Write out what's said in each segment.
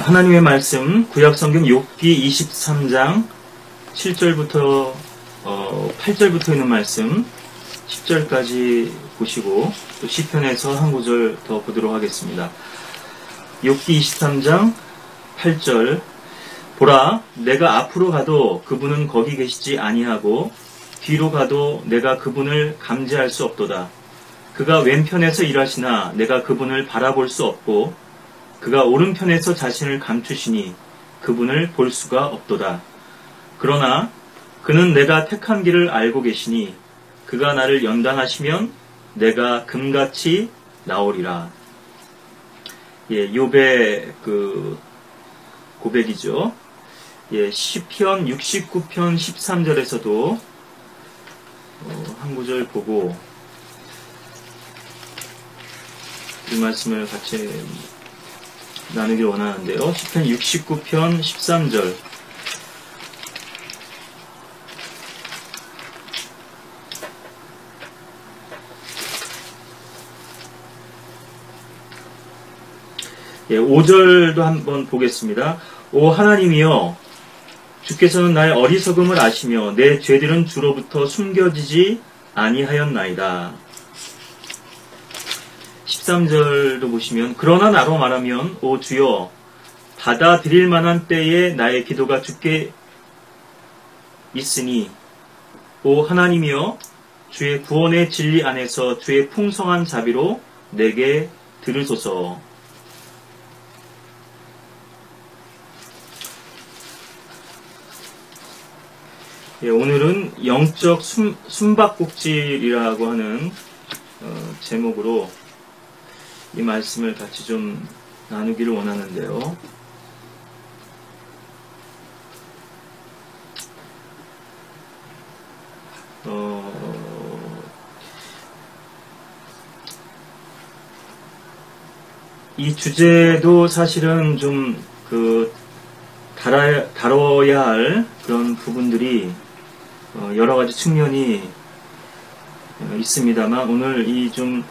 하나님의 말씀 구약성경 욥기 23장 7절부터 8절부터 있는 말씀 10절까지 보시고 또 시편에서 한 구절 더 보도록 하겠습니다. 욥기 23장 8절 보라, 내가 앞으로 가도 그분은 거기 계시지 아니하고 뒤로 가도 내가 그분을 감지할 수 없도다. 그가 왼편에서 일하시나 내가 그분을 바라볼 수 없고 그가 오른편에서 자신을 감추시니 그분을 볼 수가 없도다. 그러나 그는 내가 택한 길을 알고 계시니 그가 나를 연단하시면 내가 금같이 나오리라. 욥의 그 고백이죠. 시편 69편 13절에서도 한 구절 보고 이 말씀을 같이 나누길 원하는데요. 시편 69편 13절 예, 5절도 한번 보겠습니다. 오 하나님이여, 주께서는 나의 어리석음을 아시며 내 죄들은 주로부터 숨겨지지 아니하였나이다. 13절도 보시면 그러나 나로 말하면 오 주여, 받아들일 만한 때에 나의 기도가 주께 있으니 오 하나님이여, 주의 구원의 진리 안에서 주의 풍성한 자비로 내게 들으소서. 오늘은 영적 숨바꼭질이라고 하는 제목으로 이 말씀을 같이 좀 나누기를 원하는데요. 이 주제도 사실은 좀 다뤄야 할 그런 부분들이 여러 가지 측면이 있습니다만 오늘 이 좀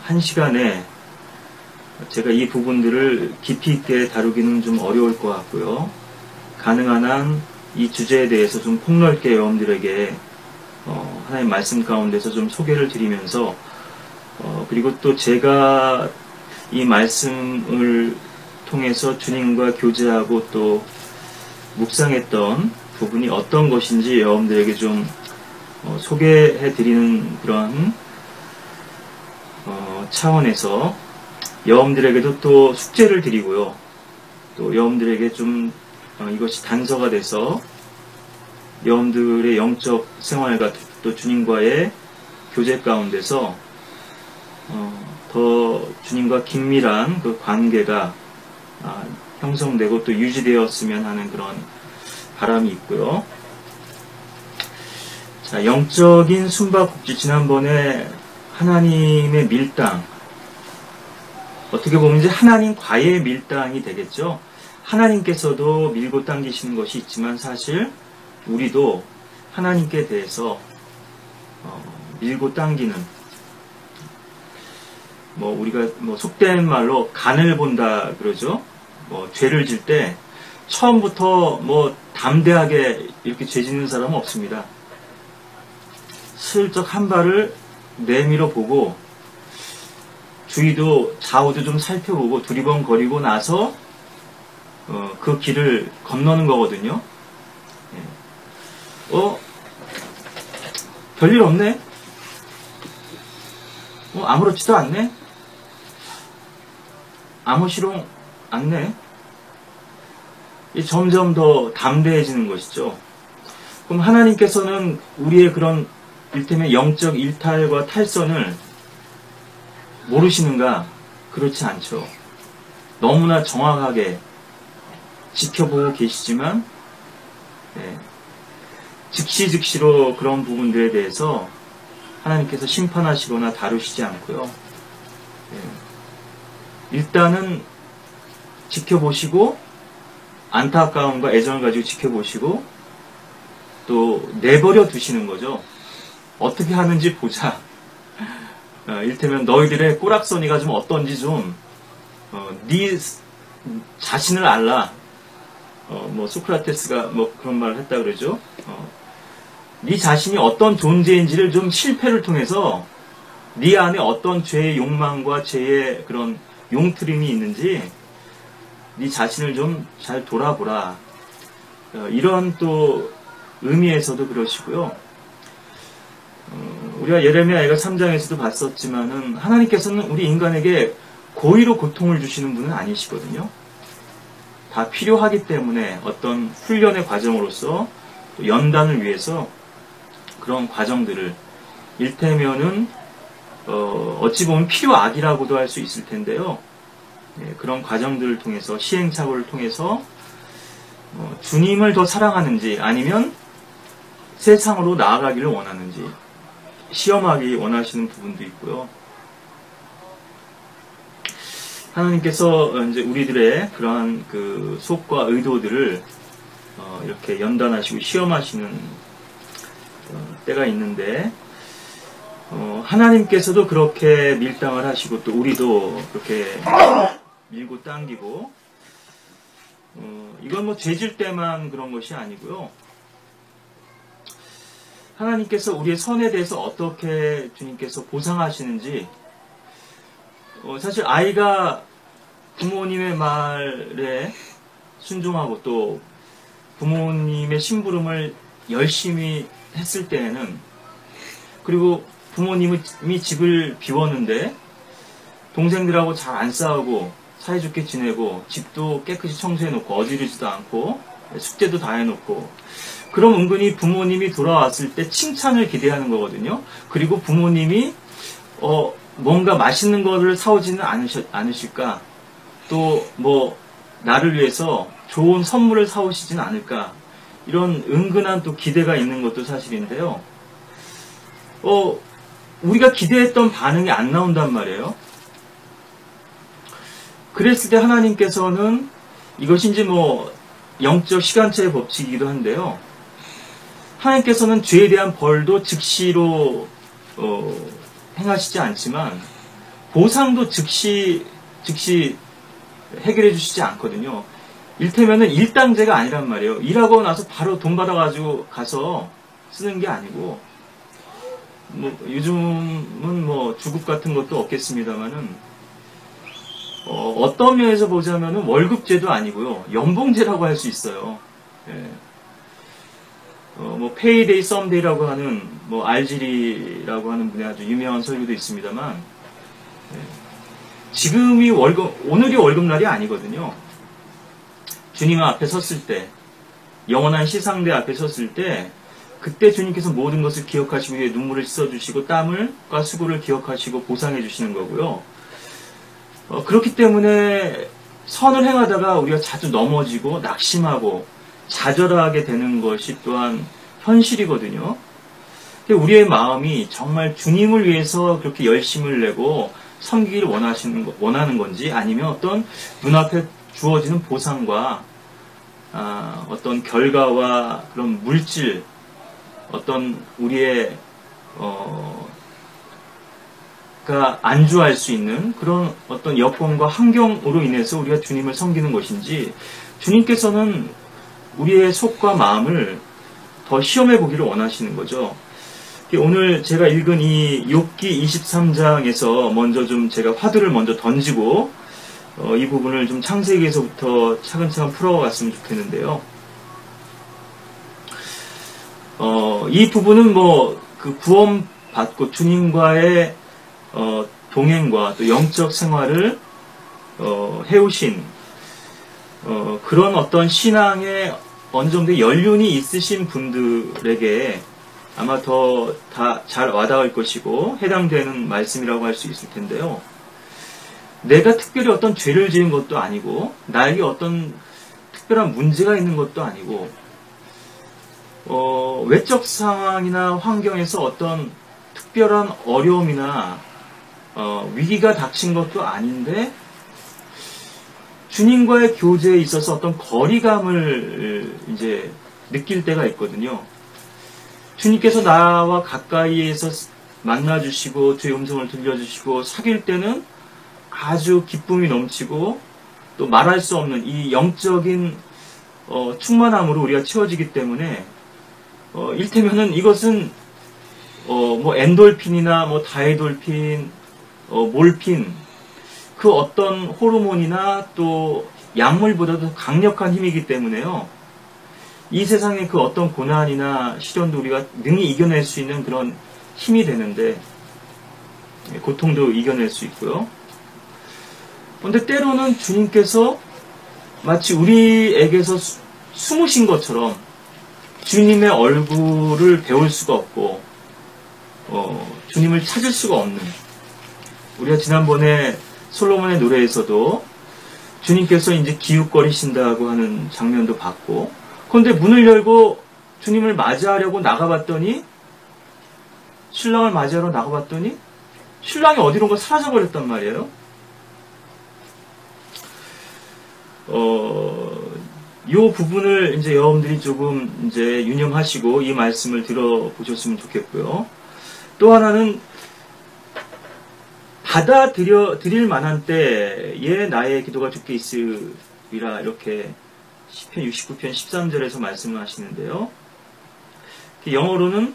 한 시간에 제가 이 부분들을 깊이 있게 다루기는 좀 어려울 것 같고요. 가능한 한 이 주제에 대해서 좀 폭넓게 여러분들에게 하나님 말씀 가운데서 좀 소개를 드리면서 그리고 또 제가 이 말씀을 통해서 주님과 교제하고 또 묵상했던 부분이 어떤 것인지 여러분들에게 좀 소개해드리는 그런 차원에서 여러분들에게도 또 숙제를 드리고요. 또 여러분들에게 좀 이것이 단서가 돼서 여러분들의 영적 생활과 또 주님과의 교제 가운데서 더 주님과 긴밀한 그 관계가 형성되고 또 유지되었으면 하는 그런 바람이 있고요. 자, 영적인 숨바꼭질, 지난번에 하나님의 밀당, 어떻게 보면 이제 하나님과의 밀당이 되겠죠. 하나님께서도 밀고 당기시는 것이 있지만 사실 우리도 하나님께 대해서 밀고 당기는, 우리가 속된 말로 간을 본다 그러죠. 죄를 질 때 처음부터 담대하게 이렇게 죄 짓는 사람은 없습니다. 슬쩍 한 발을 내밀어 보고 주위도 좌우도 좀 살펴보고 두리번거리고 나서 그 길을 건너는 거거든요. 별일 없네? 아무렇지도 않네? 아무시롱 않네? 점점 더 담대해지는 것이죠. 그럼 하나님께서는 우리의 그런 일테면 영적 일탈과 탈선을 모르시는가? 그렇지 않죠. 너무나 정확하게 지켜보고 계시지만 즉시로 그런 부분들에 대해서 하나님께서 심판하시거나 다루시지 않고요. 일단은 지켜보시고 안타까움과 애정을 가지고 지켜보시고 또 내버려 두시는 거죠. 어떻게 하는지 보자. 일테면 너희들의 꼬락서니가 좀 어떤지 좀 네 자신을 알라. 뭐 소크라테스가 뭐 그런 말을 했다 그러죠. 네 자신이 어떤 존재인지를 좀 실패를 통해서 네 안에 어떤 죄의 욕망과 죄의 그런 용트림이 있는지 네 자신을 좀 잘 돌아보라. 이런 또 의미에서도 그러시고요. 우리가 예레미야 3장에서도 봤었지만은 하나님께서는 우리 인간에게 고의로 고통을 주시는 분은 아니시거든요. 다 필요하기 때문에 어떤 훈련의 과정으로서 또 연단을 위해서 그런 과정들을 일테면은 어찌 보면 필요악이라고도 할 수 있을 텐데요. 그런 과정들을 통해서 시행착오를 통해서 주님을 더 사랑하는지 아니면 세상으로 나아가기를 원하는지 시험하기 원하시는 부분도 있고요. 하나님께서 이제 우리들의 그러한 그 속과 의도들을 이렇게 연단하시고 시험하시는 때가 있는데 하나님께서도 그렇게 밀당을 하시고 또 우리도 그렇게 밀고 당기고 이건 뭐 죄질 때만 그런 것이 아니고요. 하나님께서 우리의 선에 대해서 어떻게 주님께서 보상하시는지 사실 아이가 부모님의 말에 순종하고 또 부모님의 심부름을 열심히 했을 때에는 그리고 부모님이 집을 비웠는데 동생들하고 잘 안 싸우고 사이좋게 지내고 집도 깨끗이 청소해놓고 어지르지도 않고 숙제도 다 해놓고 그럼 은근히 부모님이 돌아왔을 때 칭찬을 기대하는 거거든요. 그리고 부모님이 뭔가 맛있는 거를 사오지는 않으실까? 또 뭐 나를 위해서 좋은 선물을 사오시진 않을까? 이런 은근한 또 기대가 있는 것도 사실인데요. 우리가 기대했던 반응이 안 나온단 말이에요. 그랬을 때 하나님께서는 이것이 이제 뭐 영적 시간차의 법칙이기도 한데요. 하나님께서는 죄에 대한 벌도 즉시로 행하시지 않지만 보상도 즉시 해결해 주시지 않거든요. 일테면은 일당제가 아니란 말이에요. 일하고 나서 바로 돈 받아가지고 가서 쓰는 게 아니고 뭐 요즘은 뭐 주급 같은 것도 없겠습니다만은 어떤 면에서 보자면은 월급제도 아니고요. 연봉제라고 할 수 있어요. 예. 뭐 페이데이 썸데이라고 하는 뭐 알지리라고 하는 분의 아주 유명한 설교도 있습니다만 지금이 오늘이 월급날이 아니거든요. 주님 앞에 섰을 때 영원한 시상대 앞에 섰을 때 그때 주님께서 모든 것을 기억하시고 위에 눈물을 씻어주시고 땀과 수고를 기억하시고 보상해 주시는 거고요. 그렇기 때문에 선을 행하다가 우리가 자주 넘어지고 낙심하고 좌절하게 되는 것이 또한 현실이거든요. 우리의 마음이 정말 주님을 위해서 그렇게 열심을 내고 섬기기를 원하는 건지 아니면 어떤 눈앞에 주어지는 보상과 어떤 결과와 그런 물질 어떤 우리의 안주할 수 있는 그런 어떤 여건과 환경으로 인해서 우리가 주님을 섬기는 것인지 주님께서는 우리의 속과 마음을 더 시험해 보기를 원하시는 거죠. 오늘 제가 읽은 이 욥기 23장에서 먼저 좀 제가 화두를 먼저 던지고 이 부분을 좀 창세기에서부터 차근차근 풀어갔으면 좋겠는데요. 이 부분은 뭐 그 구원받고 주님과의 동행과 또 영적 생활을 해오신 그런 어떤 신앙의 어느 정도의 연륜이 있으신 분들에게 아마 더 다 잘 와닿을 것이고 해당되는 말씀이라고 할 수 있을 텐데요. 내가 특별히 어떤 죄를 지은 것도 아니고 나에게 어떤 특별한 문제가 있는 것도 아니고 외적 상황이나 환경에서 어떤 특별한 어려움이나 위기가 닥친 것도 아닌데 주님과의 교제에 있어서 어떤 거리감을 이제 느낄 때가 있거든요. 주님께서 나와 가까이에서 만나주시고 주의 음성을 들려주시고 사귈 때는 아주 기쁨이 넘치고 또 말할 수 없는 이 영적인 충만함으로 우리가 채워지기 때문에 일테면은 이것은 뭐 엔돌핀이나 뭐 다이돌핀, 몰핀 그 어떤 호르몬이나 또 약물보다도 강력한 힘이기 때문에요. 이 세상의 그 어떤 고난이나 시련도 우리가 능히 이겨낼 수 있는 그런 힘이 되는데 고통도 이겨낼 수 있고요. 그런데 때로는 주님께서 마치 우리에게서 숨으신 것처럼 주님의 얼굴을 배울 수가 없고 주님을 찾을 수가 없는, 우리가 지난번에 솔로몬의 노래에서도 주님께서 이제 기웃거리신다고 하는 장면도 봤고, 그런데 문을 열고 주님을 맞이하려고 나가봤더니, 신랑을 맞이하러 나가봤더니 신랑이 어디론가 사라져버렸단 말이에요. 이 부분을 이제 여러분들이 조금 이제 유념하시고 이 말씀을 들어보셨으면 좋겠고요. 또 하나는 받아들일 만한 때에 나의 기도가 주께 있으리라, 이렇게 시편 69편 13절에서 말씀을 하시는데요. 영어로는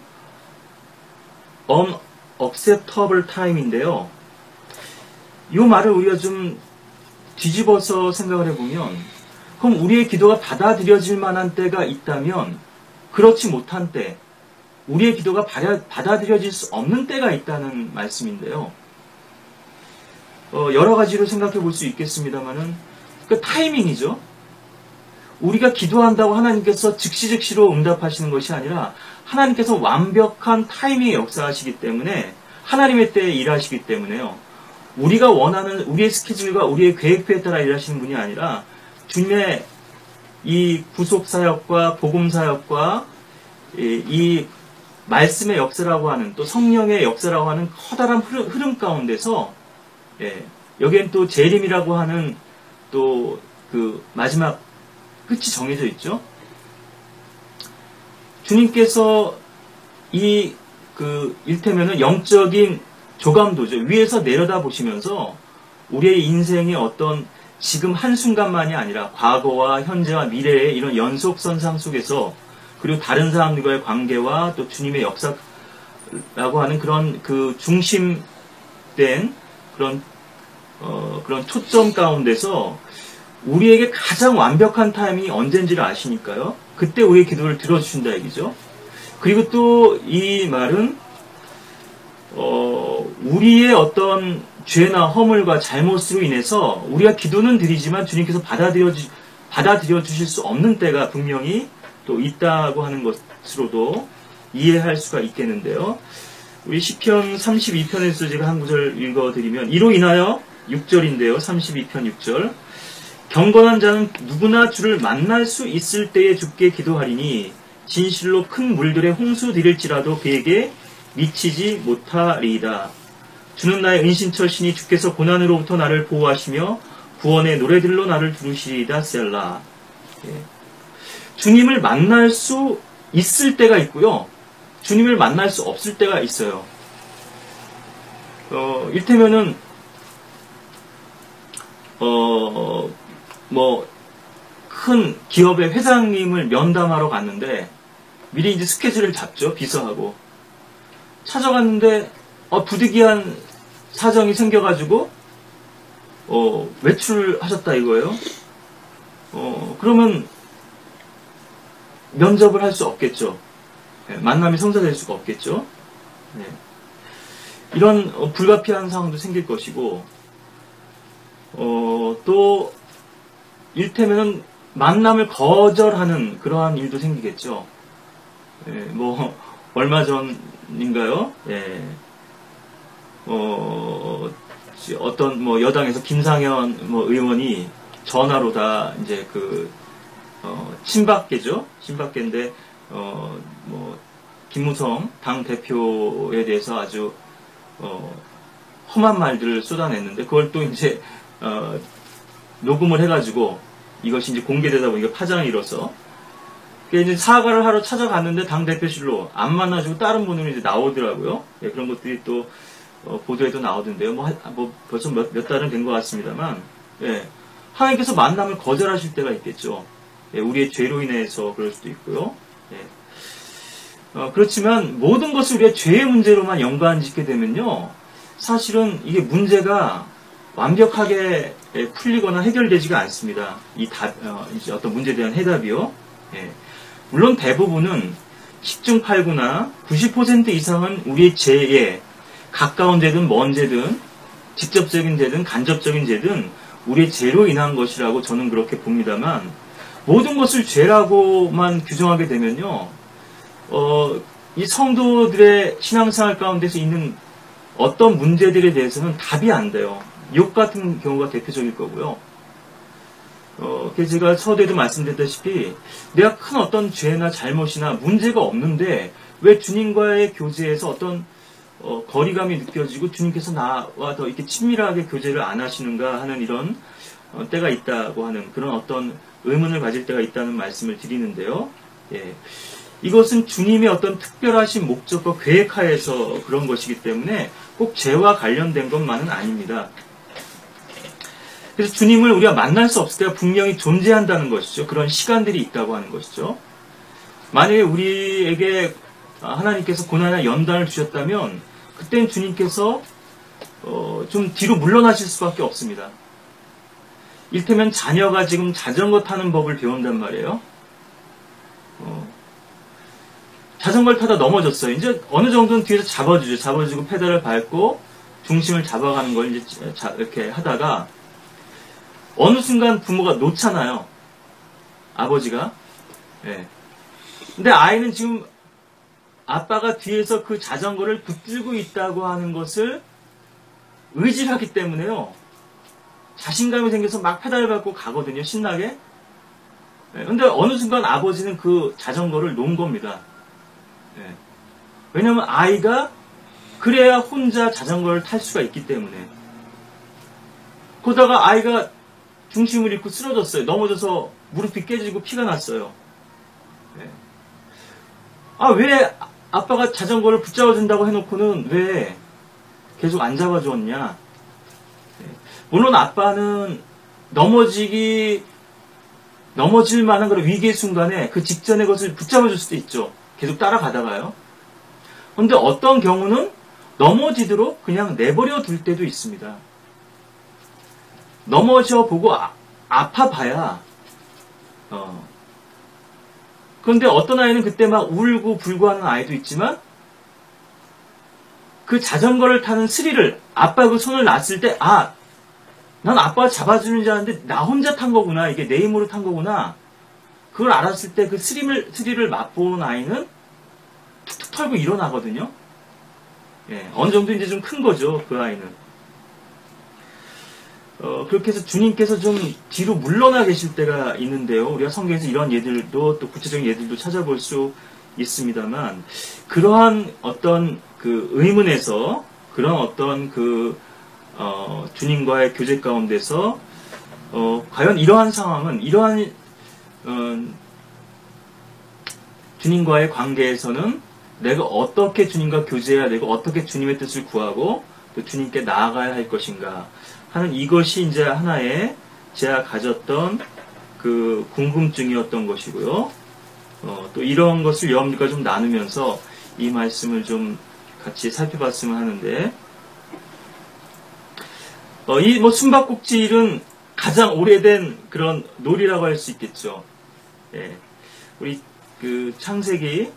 unacceptable time인데요. 이 말을 우리가 좀 뒤집어서 생각을 해보면, 그럼 우리의 기도가 받아들여질 만한 때가 있다면 그렇지 못한 때, 우리의 기도가 받아들여질 수 없는 때가 있다는 말씀인데요. 여러 가지로 생각해 볼 수 있겠습니다만은 그 타이밍이죠. 우리가 기도한다고 하나님께서 즉시로 응답하시는 것이 아니라 하나님께서 완벽한 타이밍에 역사하시기 때문에, 하나님의 때에 일하시기 때문에요. 우리가 원하는 우리의 스케줄과 우리의 계획표에 따라 일하시는 분이 아니라 주님의 이 구속사역과 복음사역과 이 말씀의 역사라고 하는, 또 성령의 역사라고 하는 커다란 흐름 가운데서, 여기엔 또 재림이라고 하는 또 그 마지막 끝이 정해져 있죠. 주님께서 일테면은 영적인 조감도죠. 위에서 내려다 보시면서 우리의 인생의 어떤 지금 한순간만이 아니라 과거와 현재와 미래의 이런 연속선상 속에서, 그리고 다른 사람들과의 관계와 또 주님의 역사라고 하는 그런 그 중심된 그런 초점 가운데서 우리에게 가장 완벽한 타이밍이 언제인지를 아시니까요. 그때 우리의 기도를 들어주신다 얘기죠. 그리고 또 이 말은 우리의 어떤 죄나 허물과 잘못으로 인해서 우리가 기도는 드리지만 주님께서 받아들여 주실 수 없는 때가 분명히 또 있다고 하는 것으로도 이해할 수가 있겠는데요. 우리 시편 32편에서 제가 한 구절 읽어드리면, 이로 인하여 6절인데요. 32편 6절. 경건한 자는 누구나 주를 만날 수 있을 때에 주께 기도하리니 진실로 큰 물들의 홍수 들일지라도 그에게 미치지 못하리이다. 주는 나의 은신처시니 주께서 고난으로부터 나를 보호하시며 구원의 노래들로 나를 부르시리이다. 셀라. 주님을 만날 수 있을 때가 있고요. 주님을 만날 수 없을 때가 있어요. 일테면은 큰 기업의 회장님을 면담하러 갔는데 미리 이제 스케줄을 잡죠. 비서하고 찾아갔는데 부득이한 사정이 생겨가지고 외출하셨다 이거예요. 그러면 면접을 할 수 없겠죠. 만남이 성사될 수가 없겠죠. 이런 불가피한 상황도 생길 것이고, 또 일테면은 만남을 거절하는 그러한 일도 생기겠죠. 얼마 전인가요? 어떤 여당에서 김상현 의원이 전화로 다 이제 친박계죠. 친박계인데 김무성 당 대표에 대해서 아주 험한 말들을 쏟아냈는데, 그걸 또 이제 녹음을 해가지고 이것이 이제 공개되다 보니까 파장이 일어서, 이제 사과를 하러 찾아갔는데 당 대표실로 안 만나주고 다른 분으로 이제 나오더라고요. 그런 것들이 또 보도에도 나오던데요. 벌써 몇 달은 된 것 같습니다만, 하나님께서 만남을 거절하실 때가 있겠죠. 예, 우리의 죄로 인해서 그럴 수도 있고요. 예. 그렇지만 모든 것을 우리가 죄의 문제로만 연관짓게 되면요, 사실은 이게 문제가 완벽하게 풀리거나 해결되지가 않습니다. 이제 어떤 문제에 대한 해답이요. 예. 물론 대부분은 10중 8구나 90% 이상은 우리의 죄에 가까운 죄든 먼 죄든 직접적인 죄든 간접적인 죄든 우리의 죄로 인한 것이라고 저는 그렇게 봅니다만, 모든 것을 죄라고만 규정하게 되면요, 이 성도들의 신앙생활 가운데서 있는 어떤 문제들에 대해서는 답이 안 돼요. 욕 같은 경우가 대표적일 거고요. 제가 서두에도 말씀드렸다시피 내가 큰 어떤 죄나 잘못이나 문제가 없는데 왜 주님과의 교제에서 어떤 거리감이 느껴지고 주님께서 나와 더 이렇게 친밀하게 교제를 안 하시는가 하는 이런 때가 있다고 하는 그런 어떤 의문을 가질 때가 있다는 말씀을 드리는데요. 예. 이것은 주님의 어떤 특별하신 목적과 계획하에서 그런 것이기 때문에 꼭 죄와 관련된 것만은 아닙니다. 그래서 주님을 우리가 만날 수 없을 때가 분명히 존재한다는 것이죠. 그런 시간들이 있다고 하는 것이죠. 만약에 우리에게 하나님께서 고난이나 연단을 주셨다면 그때는 주님께서 좀 뒤로 물러나실 수밖에 없습니다. 이를테면 자녀가 지금 자전거 타는 법을 배운단 말이에요. 자전거를 타다 넘어졌어요. 이제 어느 정도는 뒤에서 잡아주죠. 잡아주고 페달을 밟고 중심을 잡아가는 걸 이제 이렇게 하다가 어느 순간 부모가 놓잖아요. 아버지가. 예. 근데 아이는 지금 아빠가 뒤에서 그 자전거를 붙들고 있다고 하는 것을 의지를 하기 때문에요, 자신감이 생겨서 막 페달을 밟고 가거든요. 신나게. 예. 근데 어느 순간 아버지는 그 자전거를 놓은 겁니다. 예. 왜냐면 아이가 그래야 혼자 자전거를 탈 수가 있기 때문에. 그러다가 아이가 중심을 잃고 쓰러졌어요. 넘어져서 무릎이 깨지고 피가 났어요. 예. 왜 아빠가 자전거를 붙잡아준다고 해놓고는 왜 계속 안 잡아주었냐. 예. 물론 아빠는 넘어질 만한 그런 위기의 순간에 그 직전에 그것을 붙잡아줄 수도 있죠. 계속 따라가다가요. 그런데 어떤 경우는 넘어지도록 그냥 내버려 둘 때도 있습니다. 넘어져 보고 아파봐야. 그런데 어떤 아이는 그때 막 울고 불고 하는 아이도 있지만 그 자전거를 타는 스릴을, 아빠 그 손을 놨을 때 난 아빠가 잡아주는 줄 알았는데 나 혼자 탄 거구나, 이게 내 힘으로 탄 거구나, 그걸 알았을 때 그 스릴을 맛본 아이는 툭툭 털고 일어나거든요. 예, 어느 정도 이제 좀 큰 거죠, 그 아이는. 그렇게 해서 주님께서 좀 뒤로 물러나 계실 때가 있는데요. 우리가 성경에서 이런 예들도, 또 구체적인 예들도 찾아볼 수 있습니다만, 그러한 어떤 그 의문에서, 그런 어떤 주님과의 교제 가운데서, 과연 이러한 상황은, 이러한, 주님과의 관계에서는 내가 어떻게 주님과 교제해야 되고, 어떻게 주님의 뜻을 구하고, 또 주님께 나아가야 할 것인가 하는, 이것이 이제 하나의 제가 가졌던 그 궁금증이었던 것이고요. 또 이런 것을 여러분들과 좀 나누면서 이 말씀을 좀 같이 살펴봤으면 하는데, 이 숨바꼭질은 가장 오래된 그런 놀이라고 할 수 있겠죠. 예. 우리 그 창세기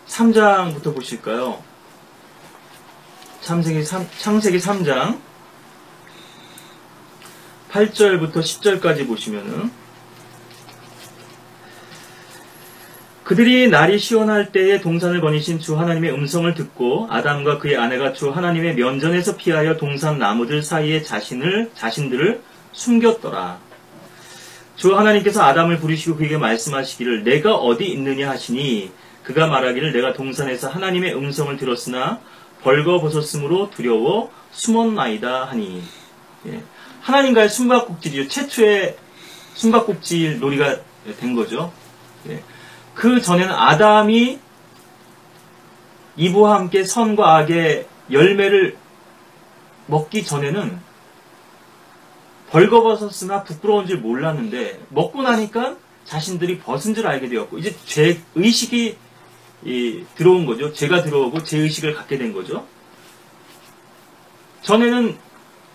3장부터 보실까요? 창세기 3장 8절부터 10절까지 보시면은, 그들이 날이 시원할 때에 동산을 거니신 주 하나님의 음성을 듣고 아담과 그의 아내가 주 하나님의 면전에서 피하여 동산 나무들 사이에 자신들을 숨겼더라. 주 하나님께서 아담을 부르시고 그에게 말씀하시기를 내가 어디 있느냐 하시니, 그가 말하기를 내가 동산에서 하나님의 음성을 들었으나 벌거벗었으므로 두려워 숨었나이다 하니. 예. 하나님과의 숨바꼭질이요, 최초의 숨바꼭질 놀이가 된 거죠. 예. 그 전에는 아담이 이브와 함께 선과 악의 열매를 먹기 전에는 벌거벗었으나 부끄러운 줄 몰랐는데 먹고 나니까 자신들이 벗은 줄 알게 되었고 이제 죄 의식이 들어온 거죠. 죄가 들어오고 죄 의식을 갖게 된 거죠. 전에는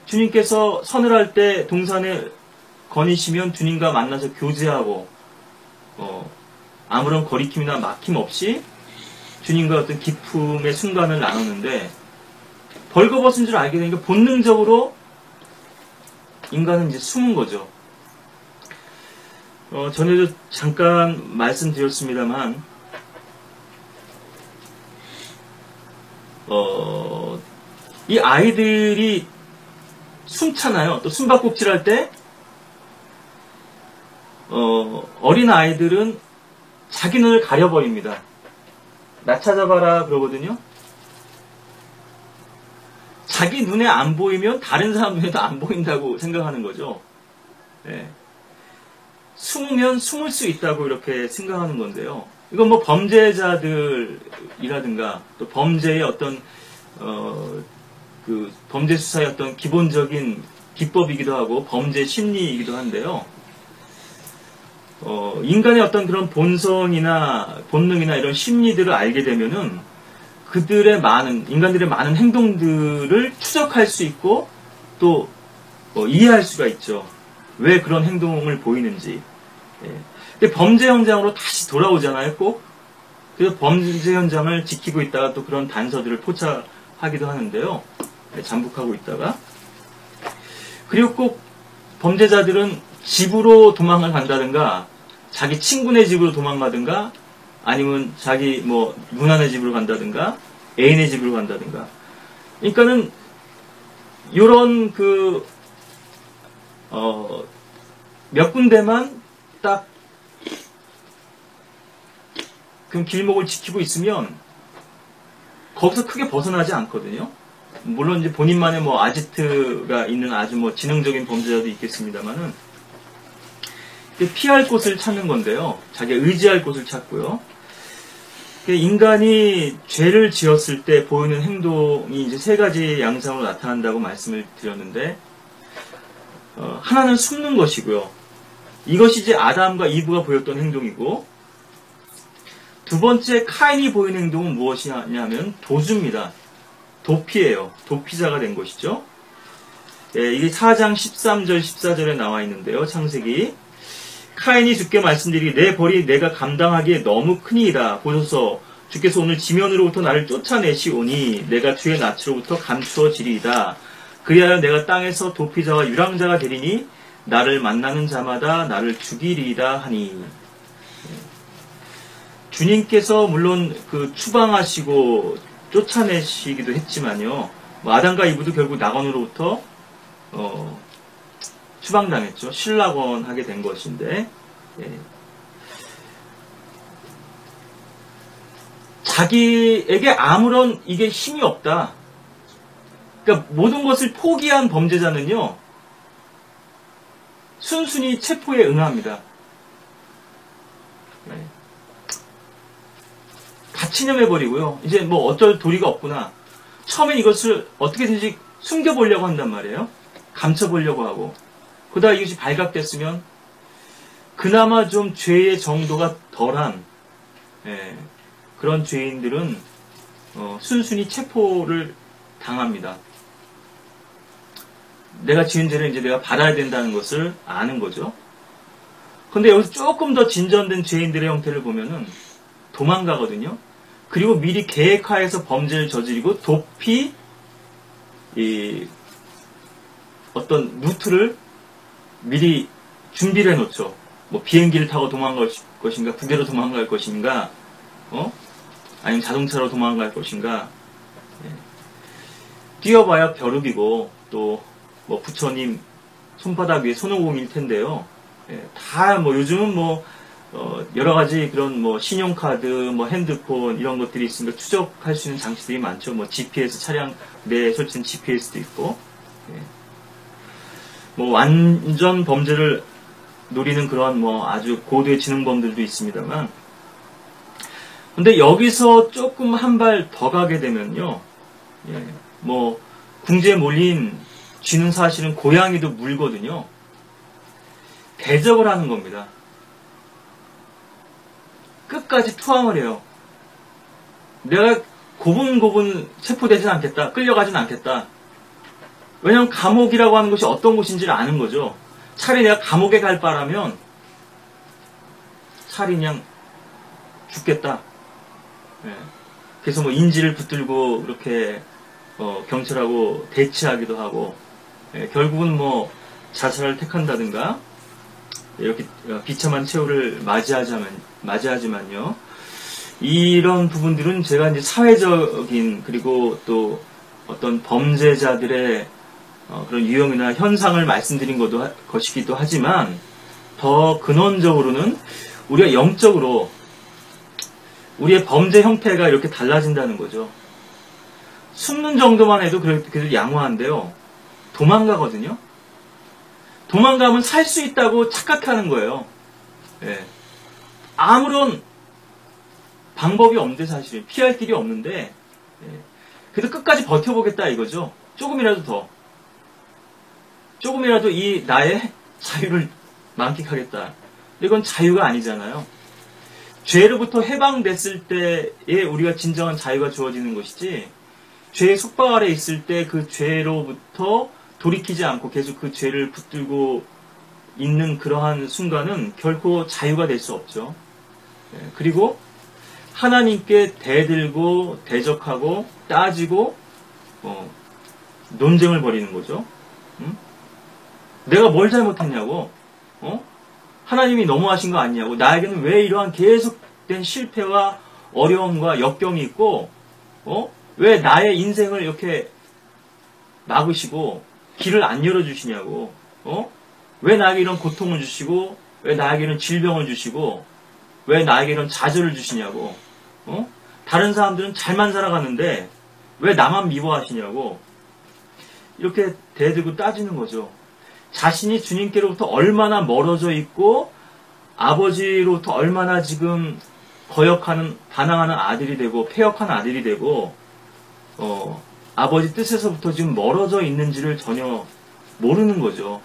주님께서 선을 할 때 동산에 거니시면 주님과 만나서 교제하고 아무런 거리낌이나 막힘 없이 주님과 어떤 기쁨의 순간을 나누는데 벌거벗은 줄 알게 되니까 본능적으로 인간은 이제 숨은 거죠. 전에도 잠깐 말씀드렸습니다만 이 아이들이 숨잖아요. 또 숨바꼭질 할 때 어린 아이들은 자기 눈을 가려버립니다. 나 찾아봐라 그러거든요. 자기 눈에 안 보이면 다른 사람 눈에도 안 보인다고 생각하는 거죠. 예. 숨으면 숨을 수 있다고 이렇게 생각하는 건데요. 이건 뭐 범죄자들이라든가 또 범죄의 어떤 그 범죄 수사의 어떤 기본적인 기법이기도 하고 범죄 심리이기도 한데요. 인간의 어떤 그런 본성이나 본능이나 이런 심리들을 알게 되면은 인간들의 많은 행동들을 추적할 수 있고 또 이해할 수가 있죠. 왜 그런 행동을 보이는지. 예. 근데 범죄 현장으로 다시 돌아오잖아요, 꼭. 그래서 범죄 현장을 지키고 있다가 또 그런 단서들을 포착하기도 하는데요. 네, 잠복하고 있다가. 그리고 꼭 범죄자들은 집으로 도망을 간다든가, 자기 친구네 집으로 도망가든가, 아니면 자기 누나네 집으로 간다든가, 애인의 집으로 간다든가. 그러니까는, 요런 몇 군데만 딱, 그 길목을 지키고 있으면, 거기서 크게 벗어나지 않거든요. 물론 이제 본인만의 아지트가 있는 아주 지능적인 범죄자도 있겠습니다만은, 피할 곳을 찾는 건데요. 자기가 의지할 곳을 찾고요. 인간이 죄를 지었을 때 보이는 행동이 이제 세 가지 양상으로 나타난다고 말씀을 드렸는데, 하나는 숨는 것이고요. 이것이 이제 아담과 이브가 보였던 행동이고, 두 번째 카인이 보이는 행동은 무엇이냐면 도주입니다. 도피예요. 도피자가 된 것이죠. 예, 이게 4장 13절 14절에 나와 있는데요. 창세기. 카인이 주께 말씀드리기 내 벌이 내가 감당하기에 너무 크니이다. 보소서 주께서 오늘 지면으로부터 나를 쫓아내시오니 내가 주의 낯으로부터 감추어지리이다. 그리하여 내가 땅에서 도피자와 유랑자가 되리니 나를 만나는 자마다 나를 죽이리이다 하니. 주님께서 물론 추방하시고 쫓아내시기도 했지만요. 아담과 이브도 결국 낙원으로부터 추방당했죠. 신락원하게 된 것인데, 예. 자기에게 아무런 이게 힘이 없다. 그러니까 모든 것을 포기한 범죄자는요, 순순히 체포에 응합니다. 예. 다 침념해버리고요. 이제 어쩔 도리가 없구나. 처음에 이것을 어떻게든지 숨겨보려고 한단 말이에요. 감춰보려고 하고. 그러다 이것이 발각됐으면 그나마 좀 죄의 정도가 덜한 그런 죄인들은 순순히 체포를 당합니다. 내가 지은 죄를 이제 내가 받아야 된다는 것을 아는 거죠. 그런데 여기서 조금 더 진전된 죄인들의 형태를 보면은 도망가거든요. 그리고 미리 계획하에서 범죄를 저지르고 도피 어떤 루트를 미리 준비를 해놓죠. 비행기를 타고 도망갈 것인가, 부대로 도망갈 것인가, 아니면 자동차로 도망갈 것인가. 예. 뛰어봐야 벼룩이고 또 부처님 손바닥 위에 손오공일 텐데요. 예. 다 요즘은 여러 가지 그런 신용카드, 핸드폰 이런 것들이 있으니까 추적할 수 있는 장치들이 많죠. GPS 차량 내에 설치된 GPS도 있고. 예. 완전 범죄를 노리는 그런 아주 고도의 지능범들도 있습니다만, 근데 여기서 조금 한 발 더 가게 되면요, 예, 뭐 궁지에 몰린 쥐는 사실은 고양이도 물거든요. 대적을 하는 겁니다. 끝까지 투항을 해요. 내가 고분고분 체포되진 않겠다. 끌려가진 않겠다. 왜냐하면 감옥이라고 하는 것이 어떤 곳인지를 아는 거죠. 차라리 내가 감옥에 갈 바라면 차라리 그냥 죽겠다. 예. 그래서 뭐 인지를 붙들고 이렇게 경찰하고 대치하기도 하고, 예. 결국은 뭐 자살을 택한다든가 이렇게 비참한 최후를 맞이하지만요. 이런 부분들은 제가 이제 사회적인 그리고 또 어떤 범죄자들의 그런 유형이나 현상을 말씀드린 것이기도 하지만 더 근원적으로는 우리가 영적으로 우리의 범죄 형태가 이렇게 달라진다는 거죠. 숨는 정도만 해도 그래도 양호한데요. 도망가거든요. 도망가면 살 수 있다고 착각하는 거예요. 예. 아무런 방법이 없는데 사실 피할 길이 없는데 예. 그래도 끝까지 버텨보겠다 이거죠. 조금이라도 이 나의 자유를 만끽하겠다. 이건 자유가 아니잖아요. 죄로부터 해방됐을 때에 우리가 진정한 자유가 주어지는 것이지, 죄의 속박 아래 있을 때 그 죄로부터 돌이키지 않고 계속 그 죄를 붙들고 있는 그러한 순간은 결코 자유가 될 수 없죠. 그리고 하나님께 대들고 대적하고 따지고 논쟁을 벌이는 거죠. 응? 내가 뭘 잘못했냐고, 하나님이 너무하신 거 아니냐고, 나에게는 왜 이러한 계속된 실패와 어려움과 역경이 있고, 왜 나의 인생을 이렇게 막으시고 길을 안 열어주시냐고, 왜 나에게 이런 고통을 주시고, 왜 나에게 이런 질병을 주시고, 왜 나에게 이런 좌절을 주시냐고, 다른 사람들은 잘만 살아가는데 왜 나만 미워하시냐고, 이렇게 대들고 따지는 거죠. 자신이 주님께로부터 얼마나 멀어져 있고 아버지로부터 얼마나 지금 반항하는 아들이 되고 폐역한 아들이 되고 아버지 뜻에서부터 지금 멀어져 있는지를 전혀 모르는 거죠.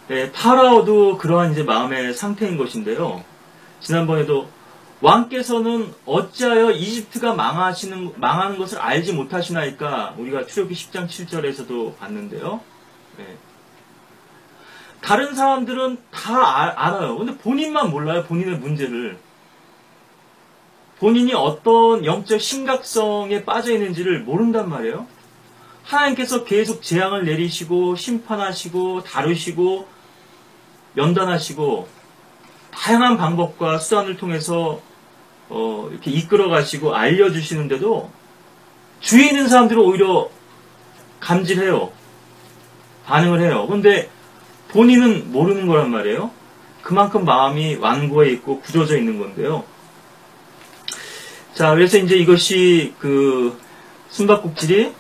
네, 파라오도 그러한 이제 마음의 상태인 것인데요. 지난번에도 왕께서는 어찌하여 이집트가 망하는 것을 알지 못하시나이까, 우리가 출애굽기 10장 7절에서도 봤는데요. 네. 다른 사람들은 다 알아요. 근데 본인만 몰라요. 본인의 문제를. 본인이 어떤 영적 심각성에 빠져 있는지를 모른단 말이에요. 하나님께서 계속 재앙을 내리시고 심판하시고 다루시고 연단하시고 다양한 방법과 수단을 통해서 이렇게 이끌어 가시고 알려주시는데도 주위에 있는 사람들은 오히려 감질해요. 반응을 해요. 근데 본인은 모르는 거란 말이에요. 그만큼 마음이 완고해 있고 굳어져 있는 건데요. 자, 그래서 이제 이것이 숨바꼭질이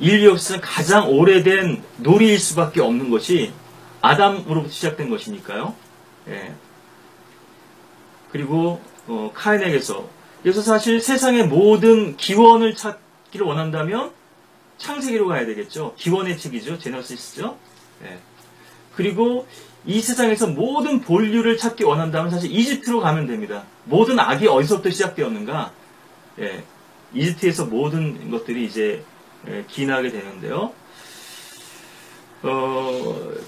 인류 역사상 가장 오래된 놀이일 수밖에 없는 것이 아담으로부터 시작된 것이니까요. 예. 그리고 카인에게서, 그래서 사실 세상의 모든 기원을 찾기를 원한다면 창세기로 가야 되겠죠. 기원의 책이죠. 제너시스죠. 예. 그리고 이 세상에서 모든 본류를 찾기 원한다면 사실 이집트로 가면 됩니다. 모든 악이 어디서부터 시작되었는가? 예. 이집트에서 모든 것들이 이제 기인하게 되는데요.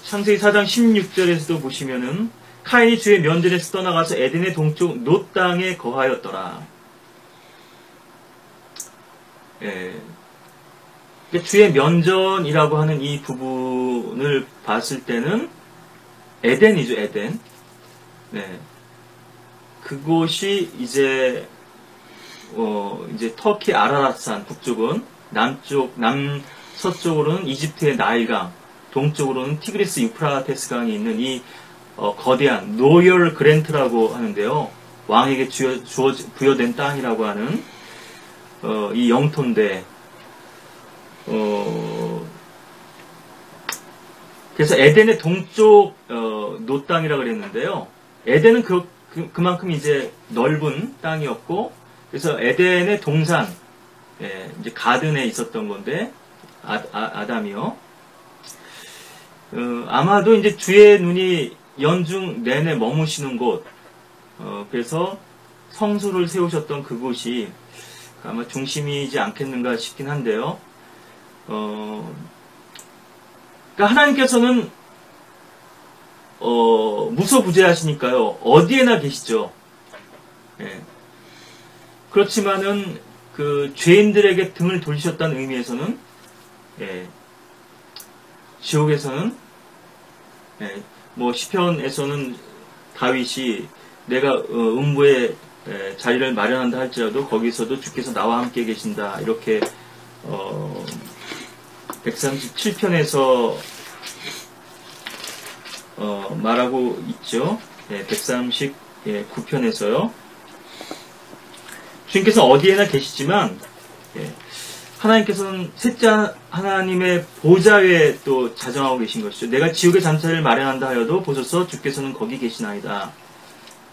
창세기 4장 16절에서도 보시면은 카인이 주의 면전에서 떠나가서 에덴의 동쪽 놋 땅에 거하였더라. 예. 주의 면전이라고 하는 이 부분을 봤을 때는 에덴이죠, 에덴. 네. 그곳이 이제 터키 아라랏산 북쪽은 남서쪽으로는 이집트의 나일강, 동쪽으로는 티그리스 유프라테스 강이 있는 이 거대한 노열 그랜트라고 하는데요. 왕에게 부여된 땅이라고 하는 이 영토인데, 그래서 에덴의 동쪽 노 땅이라고 그랬는데요. 에덴은 그만큼 이제 넓은 땅이었고, 그래서 에덴의 동산, 예, 이제 가든에 있었던 건데, 아담이요. 아마도 이제 주의 눈이 연중 내내 머무시는 곳, 그래서 성소를 세우셨던 그곳이 아마 중심이지 않겠는가 싶긴 한데요. 그러니까 하나님께서는 무소부재하시니까요. 어디에나 계시죠. 예. 그렇지만은 그 죄인들에게 등을 돌리셨다는 의미에서는 예, 지옥에서는 예, 뭐 시편에서는 다윗이 내가 음부에 자리를 마련한다 할지라도 거기서도 주께서 나와 함께 계신다 이렇게 137편에서 말하고 있죠. 예, 139편에서요. 주님께서 어디에나 계시지만 예, 하나님께서는 셋째 하나님의 보좌에 또 자정하고 계신 것이죠. 내가 지옥의 잠자리를 마련한다 하여도 보소서 주께서는 거기 계시나이다.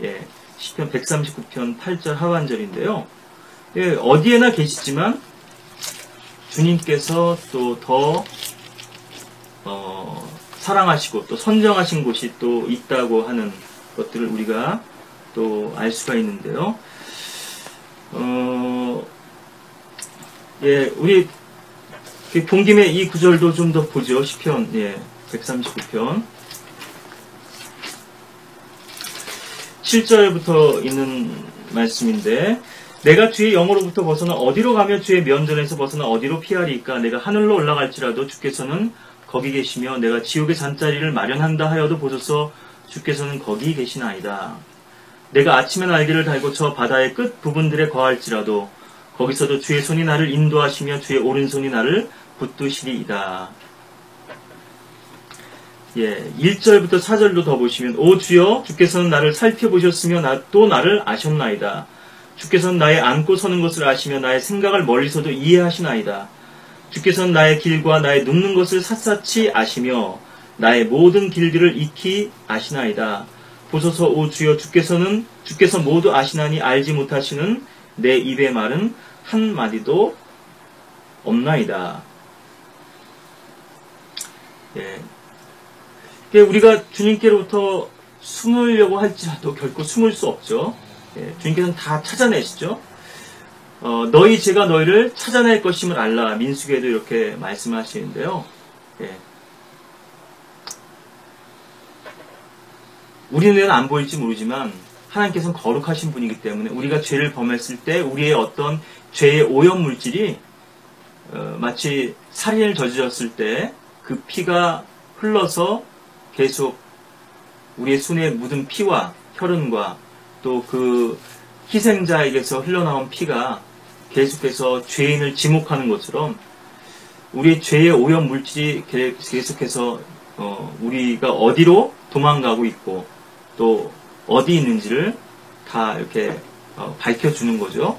예, 시편 139편 8절 하반절인데요. 예, 어디에나 계시지만 주님께서 또 더 사랑하시고 또 선정하신 곳이 또 있다고 하는 것들을 우리가 또 알 수가 있는데요. 예, 우리 본 김에 이 구절도 좀 더 보죠. 시편 139편 7절부터 있는 말씀인데 내가 주의 영으로부터 벗어나 어디로 가며 주의 면전에서 벗어나 어디로 피하리까 내가 하늘로 올라갈지라도 주께서는 거기 계시며 내가 지옥의 잠자리를 마련한다 하여도 보소서 주께서는 거기 계시나이다. 내가 아침에 날개를 달고 저 바다의 끝 부분들에 거할지라도 거기서도 주의 손이 나를 인도하시며 주의 오른손이 나를 붙드시리이다. 예, 1절부터 4절도 더 보시면 오 주여 주께서는 나를 살펴보셨으며 또 나를 아셨나이다. 주께서는 나의 앉고 서는 것을 아시며 나의 생각을 멀리서도 이해하시나이다. 주께서는 나의 길과 나의 눕는 것을 샅샅이 아시며 나의 모든 길들을 익히 아시나이다. 보소서 오 주여 주께서 모두 아시나니 알지 못하시는 내 입의 말은 한마디도 없나이다. 예. 우리가 주님께로부터 숨으려고 할지라도 결코 숨을 수 없죠. 예. 주님께서는 다 찾아내시죠. 너희 죄가 너희를 찾아낼 것임을 알라. 민수기에도 이렇게 말씀하시는데요. 예. 우리 눈에는 안 보일지 모르지만 하나님께서는 거룩하신 분이기 때문에 우리가 죄를 범했을 때 우리의 어떤 죄의 오염물질이 마치 살인을 저질렀을 때 그 피가 흘러서 계속 우리의 손에 묻은 피와 혈흔과 또 그 희생자에게서 흘러나온 피가 계속해서 죄인을 지목하는 것처럼 우리의 죄의 오염물질이 계속해서 우리가 어디로 도망가고 있고 또 어디 있는지를 다 이렇게 밝혀주는 거죠.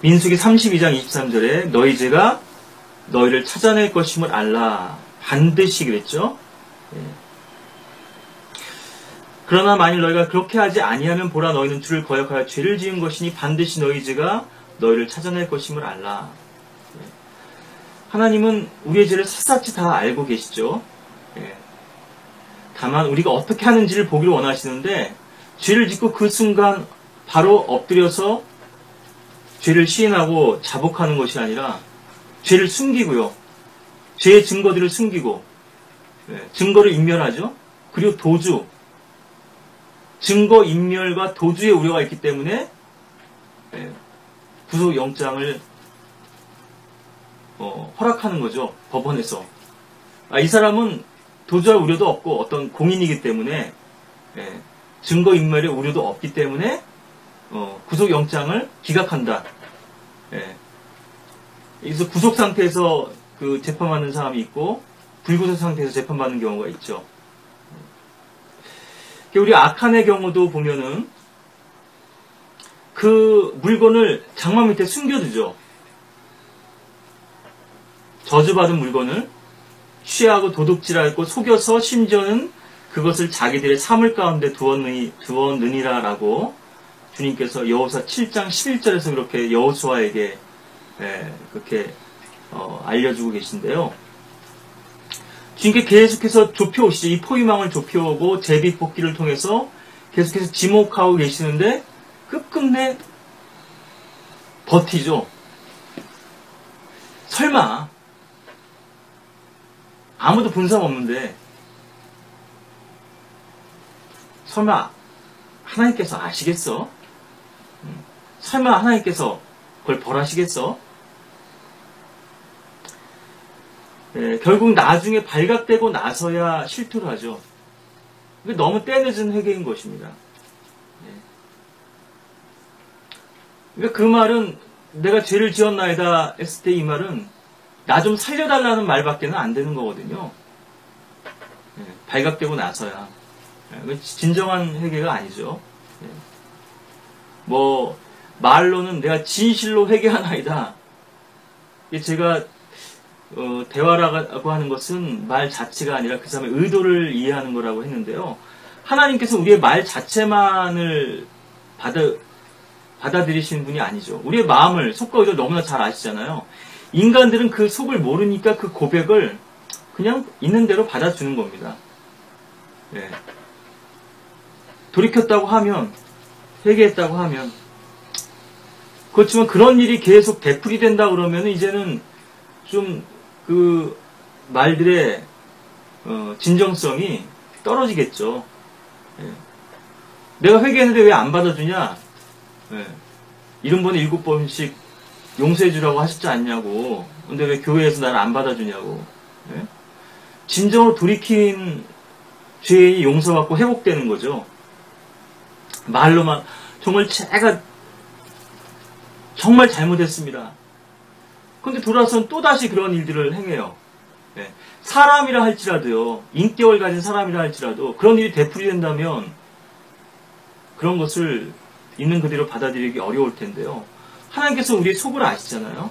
민수기 32장 23절에 너희 죄가 너희를 찾아낼 것임을 알라. 반드시 그랬죠. 예. 그러나 만일 너희가 그렇게 하지 아니하면 보라 너희는 주를 거역하여 죄를 지은 것이니 반드시 너희 죄가 너희를 찾아낼 것임을 알라. 예. 하나님은 우리의 죄를 샅샅이 다 알고 계시죠. 예. 다만 우리가 어떻게 하는지를 보기를 원하시는데 죄를 짓고 그 순간 바로 엎드려서 죄를 시인하고 자복하는 것이 아니라 죄를 숨기고요. 죄의 증거들을 숨기고 증거를 인멸하죠. 그리고 도주, 증거 인멸과 도주의 우려가 있기 때문에 구속영장을 허락하는 거죠. 법원에서. 이 사람은 도주할 우려도 없고 어떤 공인이기 때문에 증거인멸의 우려도 없기 때문에 구속영장을 기각한다. 여기서 구속 상태에서 그 재판받는 사람이 있고 불구속 상태에서 재판받는 경우가 있죠. 우리 아칸의 경우도 보면은 그 물건을 장막 밑에 숨겨두죠. 저주받은 물건을 취하고 도둑질하고 속여서 심지어는 그것을 자기들의 사물 가운데 두었느니라라고 주님께서 여호수아 7장 11절에서 그렇게 여호수아에게 그렇게 알려주고 계신데요. 주님께 계속해서 좁혀오시죠. 이 포위망을 좁혀오고 제비뽑기를 통해서 계속해서 지목하고 계시는데 끝끝내 버티죠. 설마 아무도 본 사람 없는데 설마 하나님께서 아시겠어? 설마 하나님께서 그걸 벌하시겠어? 결국 나중에 발각되고 나서야 실토를 하죠. 너무 때늦은 회개인 것입니다. 그러니까 그 말은 내가 죄를 지었나이다 했을 때 이 말은 나 좀 살려달라는 말밖에는 안 되는 거거든요. 발각되고 나서야. 진정한 회개가 아니죠. 뭐 말로는 내가 진실로 회개하나이다. 제가 대화라고 하는 것은 말 자체가 아니라 그 사람의 의도를 이해하는 거라고 했는데요. 하나님께서 우리의 말 자체만을 받아들이시는 분이 아니죠. 우리의 마음을, 속과 의도를 너무나 잘 아시잖아요. 인간들은 그 속을 모르니까 그 고백을 그냥 있는 대로 받아주는 겁니다. 돌이켰다고 하면, 회개했다고 하면, 그렇지만 그런 일이 계속 되풀이된다 그러면 이제는 좀 그 말들의 진정성이 떨어지겠죠. 내가 회개했는데 왜 안 받아주냐? 70번에 7번씩 용서해주라고 하셨지 않냐고. 근데 왜 교회에서 나를 안 받아주냐고. 진정으로 돌이킨 죄인이 용서받고 회복되는 거죠. 말로만 정말 제가 정말 잘못했습니다. 그런데 돌아서는 또다시 그런 일들을 행해요. 사람이라 할지라도요. 인격을 가진 사람이라 할지라도 그런 일이 되풀이된다면 그런 것을 있는 그대로 받아들이기 어려울 텐데요. 하나님께서 우리의 속을 아시잖아요.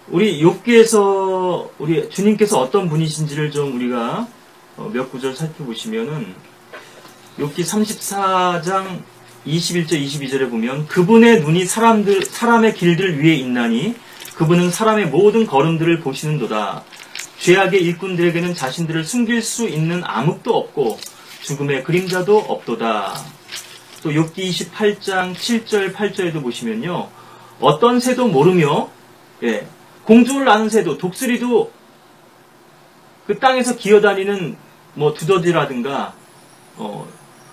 우리 욥기에서 우리 주님께서 어떤 분이신지를 좀 우리가 몇 구절 살펴보시면은 욥기 34장 21절 22절에 보면 그분의 눈이 사람의 길들 위에 있나니 그분은 사람의 모든 걸음들을 보시는도다. 죄악의 일꾼들에게는 자신들을 숨길 수 있는 암흑도 없고 죽음의 그림자도 없도다. 또 욥기 28장 7절 8절에도 보시면요. 어떤 새도 모르며 공중을 나는 새도 독수리도 그 땅에서 기어다니는 뭐 두더지라든가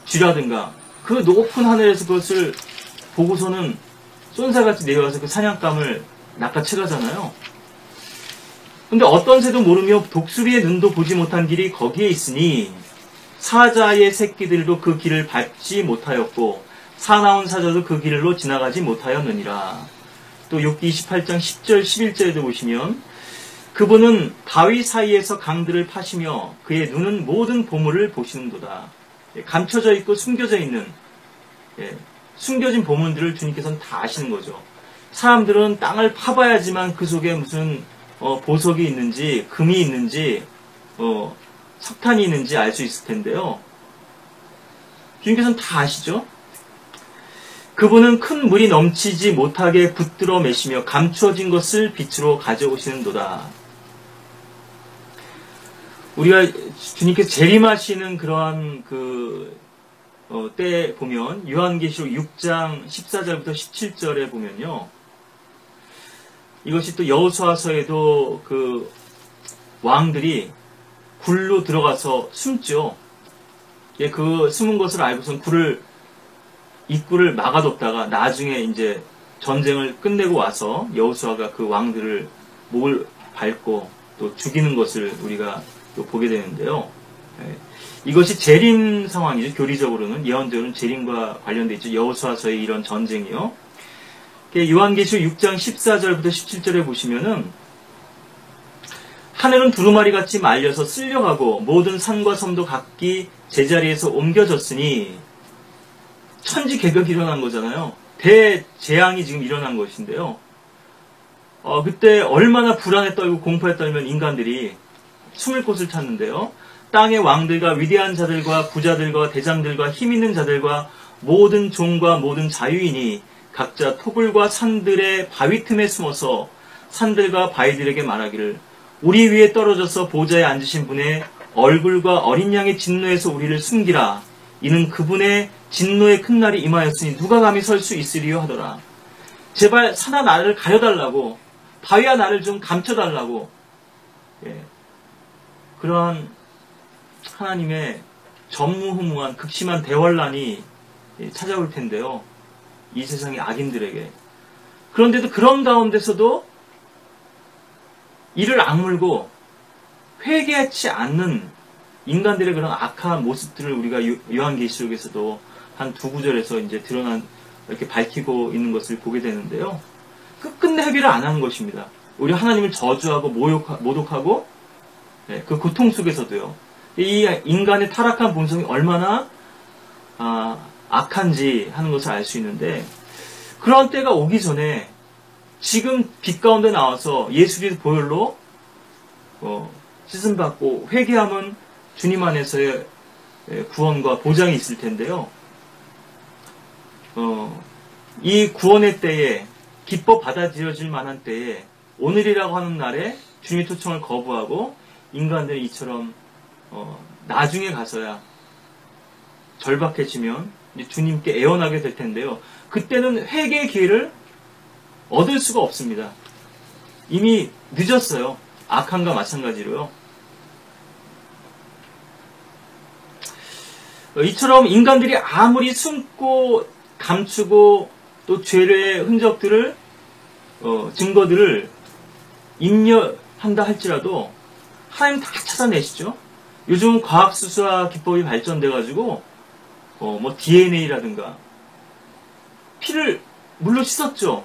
쥐라든가 그 높은 하늘에서 그것을 보고서는 쏜사같이 내려와서 그 사냥감을 낚아채가잖아요. 근데 어떤 새도 모르며 독수리의 눈도 보지 못한 길이 거기에 있으니 사자의 새끼들도 그 길을 밟지 못하였고 사나운 사자도 그 길로 지나가지 못하였느니라. 또 욥기 28장 10절 11절에도 보시면 그분은 바위 사이에서 강들을 파시며 그의 눈은 모든 보물을 보시는도다. 감춰져 있고 숨겨져 있는 숨겨진 보물들을 주님께서는 다 아시는 거죠. 사람들은 땅을 파봐야지만 그 속에 무슨 보석이 있는지 금이 있는지 석탄이 있는지 알 수 있을 텐데요. 주님께서는 다 아시죠? 그분은 큰 물이 넘치지 못하게 붙들어 매시며 감춰진 것을 빛으로 가져오시는도다. 우리가 주님께서 재림하시는 그러한 때에 보면 요한계시록 6장 14절부터 17절에 보면요. 이것이 또 여호수아서에도 그 왕들이 굴로 들어가서 숨죠. 그 숨은 것을 알고선 입구를 막아뒀다가 나중에 이제 전쟁을 끝내고 와서 여호수아가 그 왕들을 목을 밟고 또 죽이는 것을 우리가 또 보게 되는데요. 이것이 재림 상황이죠. 교리적으로는 예언적으로는 재림과 관련되어 있죠. 여호수아서의 이런 전쟁이요. 요한계시록 6장 14절부터 17절에 보시면은 하늘은 두루마리 같이 말려서 쓸려가고 모든 산과 섬도 각기 제자리에서 옮겨졌으니 천지개벽이 일어난 거잖아요. 대재앙이 지금 일어난 것인데요. 그때 얼마나 불안에 떨고 공포에 떨면 인간들이 숨을 곳을 찾는데요. 땅의 왕들과 위대한 자들과 부자들과 대장들과 힘 있는 자들과 모든 종과 모든 자유인이 각자 토굴과 산들의 바위 틈에 숨어서 산들과 바위들에게 말하기를 우리 위에 떨어져서 보좌에 앉으신 분의 얼굴과 어린 양의 진노에서 우리를 숨기라. 이는 그분의 진노의 큰 날이 임하였으니 누가 감히 설 수 있으리요 하더라. 제발 산아 나를 가려달라고, 바위야 나를 좀 감춰달라고. 예. 그러한 하나님의 전무후무한 극심한 대환란이 찾아올 텐데요. 이 세상의 악인들에게. 그런데도 그런 가운데서도 이를 악물고 회개하지 않는 인간들의 그런 악한 모습들을 우리가 요한계시록에서도 한 두 구절에서 이제 드러난, 이렇게 밝히고 있는 것을 보게 되는데요. 끝끝내 회개를 안 하는 것입니다. 우리 하나님을 저주하고 모독하고, 그 고통 속에서도요. 이 인간의 타락한 본성이 얼마나 악한지 하는 것을 알 수 있는데, 그런 때가 오기 전에 지금 빛 가운데 나와서 예수 그리스도 보혈로 씻음받고 회개하면 주님 안에서의 구원과 보장이 있을 텐데요. 이 구원의 때에 기뻐 받아들여질 만한 때에 오늘이라고 하는 날에 주님의 초청을 거부하고 인간들이 이처럼 나중에 가서야 절박해지면 주님께 애원하게 될 텐데요. 그때는 회개의 기회를 얻을 수가 없습니다. 이미 늦었어요. 악함과 마찬가지로요. 이처럼 인간들이 아무리 숨고 감추고 또 죄의 흔적들을 증거들을 인멸한다 할지라도 하나님 다 찾아내시죠. 요즘 과학수사 기법이 발전돼가지고 뭐 DNA라든가 피를 물로 씻었죠.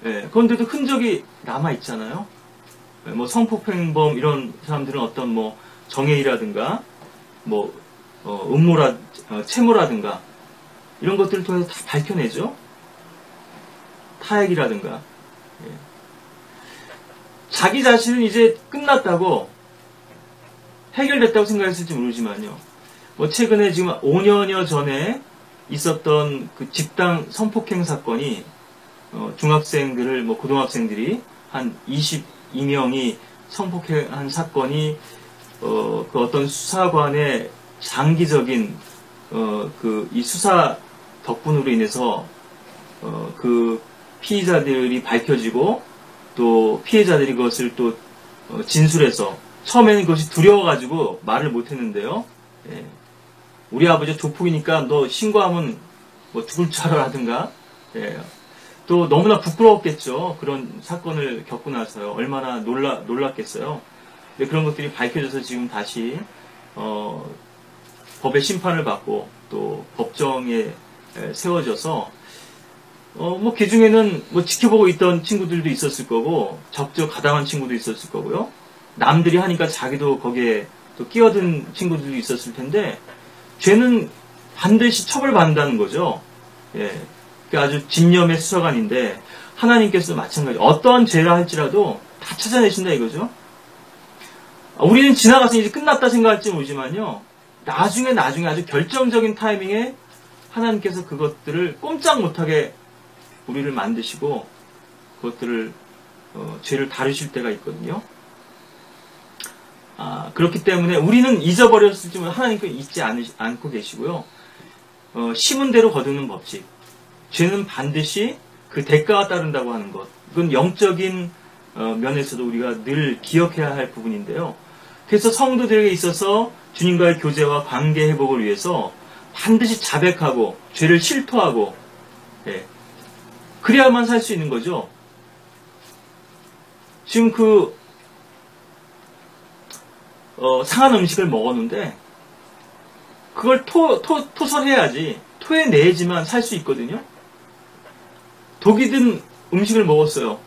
예, 그런데도 흔적이 남아 있잖아요. 예, 뭐 성폭행범 이런 사람들은 어떤 뭐 정해이라든가 뭐 채무라든가 이런 것들을 통해서 다 밝혀내죠. 타액이라든가. 예. 자기 자신은 이제 끝났다고 해결됐다고 생각했을지 모르지만요. 뭐 최근에 지금 5년여 전에 있었던 그 집단 성폭행 사건이 중학생들을 뭐 고등학생들이 한 22명이 성폭행한 사건이 그 어떤 수사관의 장기적인 이 수사 덕분으로 인해서 그 피의자들이 밝혀지고 또 피해자들이 그것을 또 진술해서 처음에는 그것이 두려워가지고 말을 못했는데요. 예. 우리 아버지가 조폭이니까 너 신고하면 뭐 죽을 줄 알아라든가. 예. 또 너무나 부끄러웠겠죠. 그런 사건을 겪고 나서요. 얼마나 놀랐겠어요. 그런 것들이 밝혀져서 지금 다시 법의 심판을 받고 또 법정에 세워져서 뭐 그 중에는 뭐 지켜보고 있던 친구들도 있었을 거고 적극 가담한 친구도 있었을 거고요. 남들이 하니까 자기도 거기에 또 끼어든 친구들도 있었을 텐데 죄는 반드시 처벌받는다는 거죠. 예. 아주 집념의 수사관인데 하나님께서도 마찬가지. 어떠한 죄라 할지라도 다 찾아내신다 이거죠. 우리는 지나가서 이제 끝났다 생각할지 모르지만요. 나중에 아주 결정적인 타이밍에 하나님께서 그것들을 꼼짝 못하게 우리를 만드시고 그것들을 죄를 다루실 때가 있거든요. 그렇기 때문에 우리는 잊어버렸을지만 하나님께서 잊지 않고 계시고요. 심은 대로 거두는 법칙. 죄는 반드시 그 대가가 따른다고 하는 것. 이건 영적인 면에서도 우리가 늘 기억해야 할 부분인데요. 그래서 성도들에게 있어서 주님과의 교제와 관계 회복을 위해서 반드시 자백하고 죄를 실토하고 그래야만 살 수 있는 거죠. 지금 상한 음식을 먹었는데 그걸 토설해야지 토해내야지만 살 수 있거든요. 독이 든 음식을 먹었어요.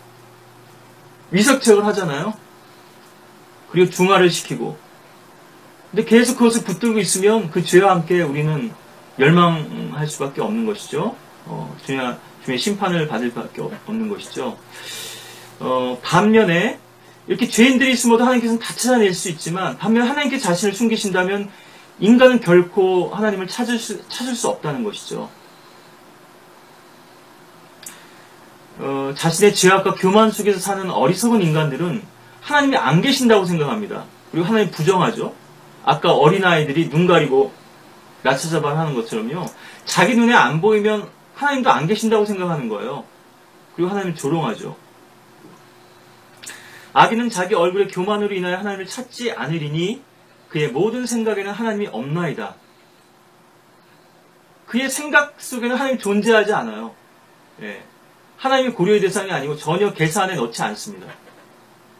위석책을 하잖아요. 그리고 중화를 시키고. 근데 계속 그것을 붙들고 있으면 그 죄와 함께 우리는 멸망할 수밖에 없는 것이죠. 주님의 심판을 받을 수밖에 없는 것이죠. 반면에 이렇게 죄인들이 있음어도 하나님께서는 다 찾아낼 수 있지만 반면 하나님께 자신을 숨기신다면 인간은 결코 하나님을 찾을 수 없다는 것이죠. 자신의 죄악과 교만 속에서 사는 어리석은 인간들은 하나님이 안 계신다고 생각합니다. 그리고 하나님 부정하죠. 아까 어린아이들이 눈 가리고 나 찾아봐 하는 것처럼요. 자기 눈에 안 보이면 하나님도 안 계신다고 생각하는 거예요. 그리고 하나님 조롱하죠. 악인은 자기 얼굴의 교만으로 인하여 하나님을 찾지 않으리니 그의 모든 생각에는 하나님이 없나이다. 그의 생각 속에는 하나님이 존재하지 않아요. 예. 하나님이 고려의 대상이 아니고 전혀 계산에 넣지 않습니다.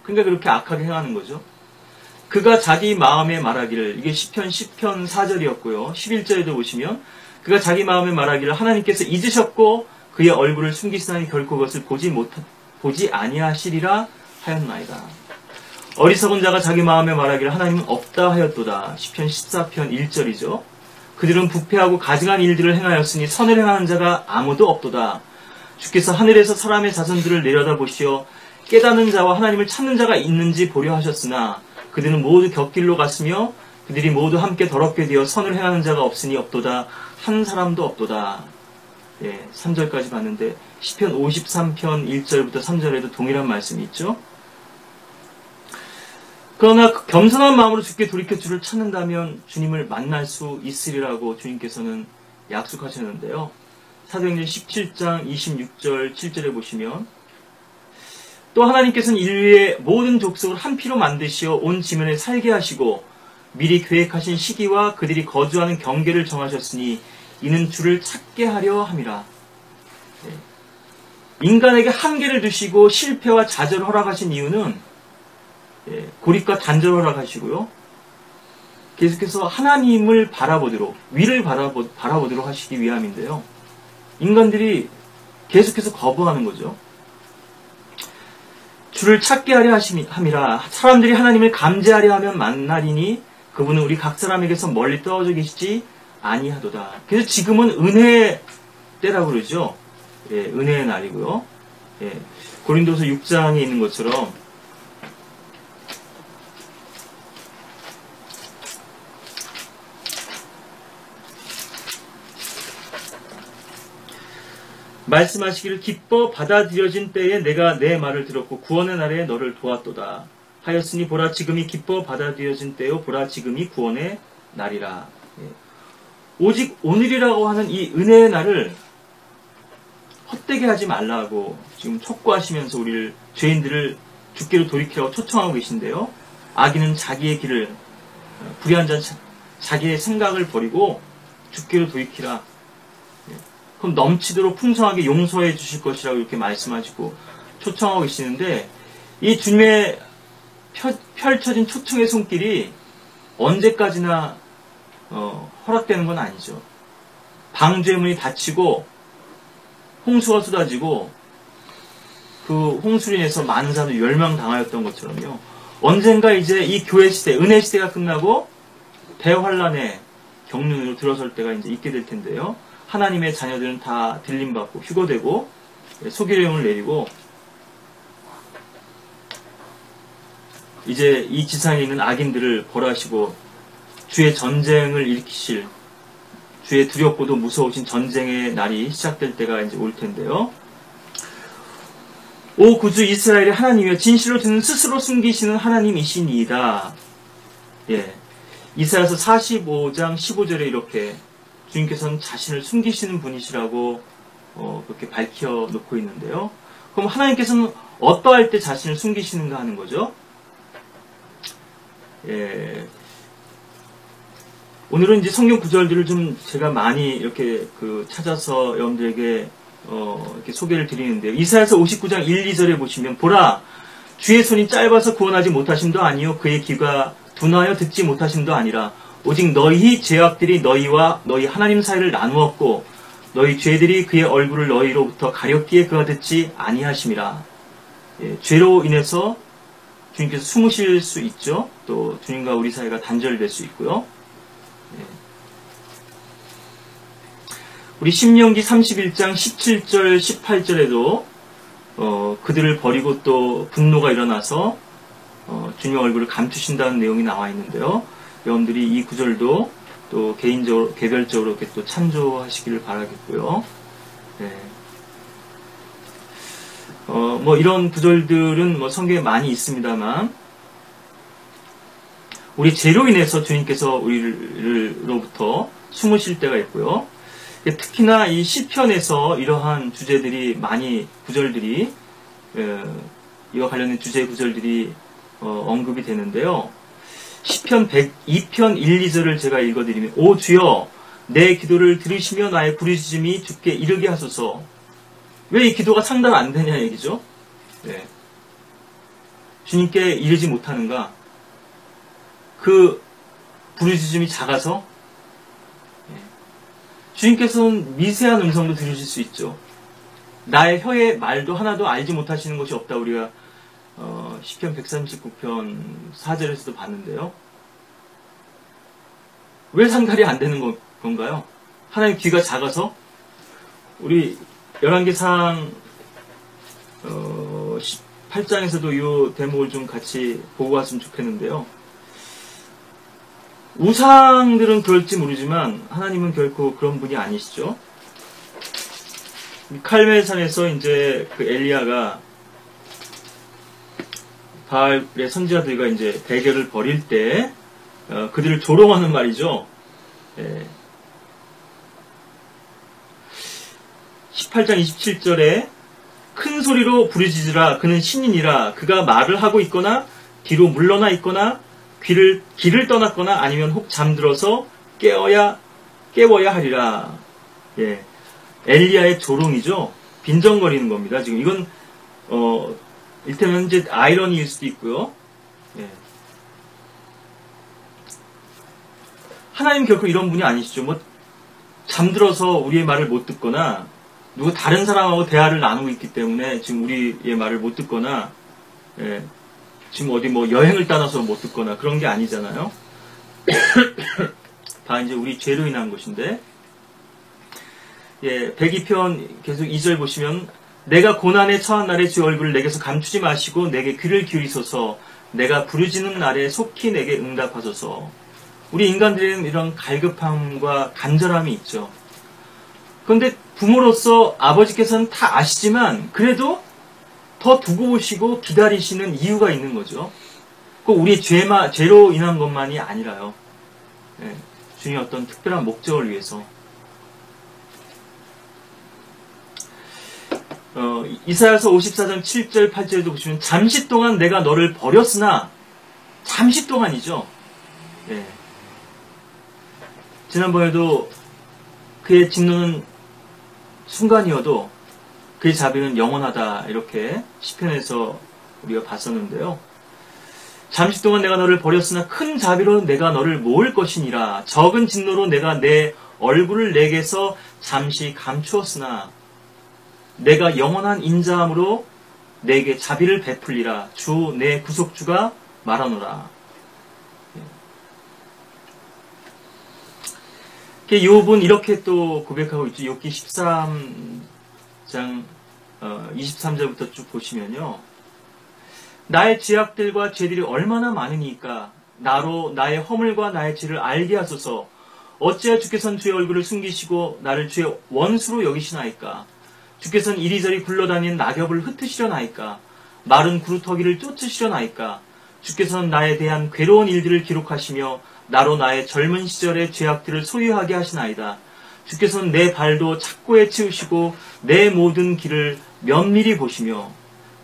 그러니까 그렇게 악하게 행하는 거죠. 그가 자기 마음에 말하기를, 이게 시편 4절이었고요. 11절에도 보시면 그가 자기 마음에 말하기를 하나님께서 잊으셨고 그의 얼굴을 숨기시나니 결코 그것을 보지 아니하시리라 하였나이다. 어리석은 자가 자기 마음에 말하기를 하나님은 없다 하였도다. 시편 14편 1절이죠. 그들은 부패하고 가증한 일들을 행하였으니 선을 행하는 자가 아무도 없도다. 주께서 하늘에서 사람의 자손들을 내려다보시어 깨닫는 자와 하나님을 찾는 자가 있는지 보려 하셨으나 그들은 모두 곁길로 갔으며 그들이 모두 함께 더럽게 되어 선을 행하는 자가 없으니 없도다. 한 사람도 없도다. 예, 3절까지 봤는데 시편 53편 1절부터 3절에도 동일한 말씀이 있죠. 그러나 겸손한 마음으로 주께 돌이켜 주를 찾는다면 주님을 만날 수 있으리라고 주님께서는 약속하셨는데요. 사도행전 17장 26절 7절에 보시면 또 하나님께서는 인류의 모든 족속을 한 피로 만드시어 온 지면에 살게 하시고 미리 계획하신 시기와 그들이 거주하는 경계를 정하셨으니 이는 주를 찾게 하려 함이라. 인간에게 한계를 두시고 실패와 좌절을 허락하신 이유는 고립과 단절을 허락하시고요. 계속해서 하나님을 바라보도록, 위를 바라보도록 하시기 위함인데요. 인간들이 계속해서 거부하는 거죠. 주를 찾게 하려 함이라. 사람들이 하나님을 감제하려 하면 만나리니 그분은 우리 각 사람에게서 멀리 떨어져 계시지 아니하도다. 그래서 지금은 은혜의 때라고 그러죠. 예, 은혜의 날이고요. 예, 고린도서 6장에 있는 것처럼 말씀하시기를 기뻐 받아들여진 때에 내가 내 말을 들었고 구원의 날에 너를 도왔도다 하였으니 보라 지금이 기뻐 받아들여진 때요 보라 지금이 구원의 날이라. 예. 오직 오늘이라고 하는 이 은혜의 날을 헛되게 하지 말라고 지금 촉구하시면서 우리를 죄인들을 주께로 돌이키라고 초청하고 계신데요. 악인은 자기의 길을 불의한 자 자기의 생각을 버리고 주께로 돌이키라. 그럼 넘치도록 풍성하게 용서해 주실 것이라고 이렇게 말씀하시고 초청하고 계시는데 이 주님의 펼쳐진 초청의 손길이 언제까지나 허락되는 건 아니죠. 방주의 문이 닫히고 홍수가 쏟아지고 그 홍수로 인해서 많은 사람들이 멸망당하였던 것처럼요. 언젠가 이제 이 교회 시대, 은혜 시대가 끝나고 대환란의 경륜으로 들어설 때가 이제 있게 될 텐데요. 하나님의 자녀들은 다 들림받고 휴거되고 소기령을 내리고 이제 이 지상에 있는 악인들을 벌하시고 주의 전쟁을 일으키실 주의 두렵고도 무서우신 전쟁의 날이 시작될 때가 이제 올 텐데요. 오 구주 이스라엘의 하나님이여 진실로 저는 스스로 숨기시는 하나님이시니이다. 예. 이사야서 45장 15절에 이렇게 주님께서는 자신을 숨기시는 분이시라고 그렇게 밝혀놓고 있는데요. 그럼 하나님께서는 어떠할 때 자신을 숨기시는가 하는 거죠. 예. 오늘은 이제 성경 구절들을 좀 제가 많이 이렇게 찾아서 여러분들에게 이렇게 소개를 드리는데요. 이사야서 59장 1, 2절에 보시면 보라 주의 손이 짧아서 구원하지 못하심도 아니요 그의 귀가 둔하여 듣지 못하심도 아니라 오직 너희 죄악들이 너희와 너희 하나님 사이를 나누었고 너희 죄들이 그의 얼굴을 너희로부터 가렸기에 그가 듣지 아니하심이라. 예, 죄로 인해서 주님께서 숨으실 수 있죠. 또 주님과 우리 사이가 단절될 수 있고요. 예. 우리 신명기 31장 17절 18절에도 그들을 버리고 또 분노가 일어나서 주님 얼굴을 감추신다는 내용이 나와 있는데요. 여러분들이 이 구절도 또 개인적으로, 개별적으로 이렇게 또 참조하시기를 바라겠고요. 네. 뭐 이런 구절들은 뭐 성경에 많이 있습니다만, 우리 죄로 인해서 주님께서 우리로부터 숨으실 때가 있고요. 특히나 이 시편에서 이러한 주제들이 많이, 구절들이, 이와 관련된 주제 구절들이 언급이 되는데요. 시편 102편 1, 2절을 제가 읽어드리면, 오 주여 내 기도를 들으시며 나의 부르짖음이 주께 이르게 하소서. 왜 이 기도가 상담 안 되냐 얘기죠. 네. 주님께 이르지 못하는가? 그 부르짖음이 작아서? 네. 주님께서는 미세한 음성도 들으실 수 있죠. 나의 혀의 말도 하나도 알지 못하시는 것이 없다. 우리가 시편 139편 4절에서도 봤는데요. 왜 상달이 안 되는 건가요? 하나님 귀가 작아서? 우리 열왕기상 8장에서도 이 대목을 좀 같이 보고 갔으면 좋겠는데요. 우상들은 그럴지 모르지만 하나님은 결코 그런 분이 아니시죠. 칼멜산에서 이제 그 엘리야가 바알의 선지자들과 이제 대결을 벌일 때 그들을 조롱하는 말이죠. 18장 27절에 큰 소리로 부르짖으라 그는 신이니라. 그가 말을 하고 있거나 뒤로 물러나 있거나 길을 떠났거나 아니면 혹 잠들어서 깨워야 하리라. 예. 엘리야의 조롱이죠. 빈정거리는 겁니다. 지금 이건 일테면 이제 아이러니일 수도 있고요. 예. 하나님 결코 이런 분이 아니시죠. 뭐 잠들어서 우리의 말을 못 듣거나 누구 다른 사람하고 대화를 나누고 있기 때문에 지금 우리의 말을 못 듣거나, 예, 지금 어디 뭐 여행을 떠나서 못 듣거나 그런 게 아니잖아요. 다 이제 우리 죄로 인한 것인데, 예, 102편 계속 2절 보시면 내가 고난에 처한 날에 주 얼굴을 내게서 감추지 마시고 내게 귀를 기울이소서. 내가 부르짖는 날에 속히 내게 응답하소서. 우리 인간들에는 이런 갈급함과 간절함이 있죠. 그런데 부모로서 아버지께서는 다 아시지만 그래도 더 두고 보시고 기다리시는 이유가 있는 거죠. 꼭 우리의 죄로 인한 것만이 아니라요. 예, 주님의 어떤 특별한 목적을 위해서. 이사야서 54장 7절 8절에도 보시면 잠시 동안 내가 너를 버렸으나, 잠시 동안이죠. 예. 지난번에도 그의 진노는 순간이어도 그의 자비는 영원하다, 이렇게 시편에서 우리가 봤었는데요. 잠시 동안 내가 너를 버렸으나 큰 자비로 내가 너를 모을 것이니라. 적은 진노로 내가 내 얼굴을 내게서 잠시 감추었으나 내가 영원한 인자함으로 내게 자비를 베풀리라. 주 내 구속주가 말하노라. 욥은 이렇게 또 고백하고 있죠. 욥기 13장 23절부터 쭉 보시면요. 나의 죄악들과 죄들이 얼마나 많으니까 나로 나의 허물과 나의 죄를 알게 하소서. 어찌하여 주께서는 주의 얼굴을 숨기시고 나를 주의 원수로 여기시나이까. 주께서는 이리저리 굴러다니는 낙엽을 흩으시려나이까. 마른 구루터기를 쫓으시려나이까. 주께서는 나에 대한 괴로운 일들을 기록하시며 나로 나의 젊은 시절의 죄악들을 소유하게 하시나이다. 주께서는 내 발도 착고에 치우시고 내 모든 길을 면밀히 보시며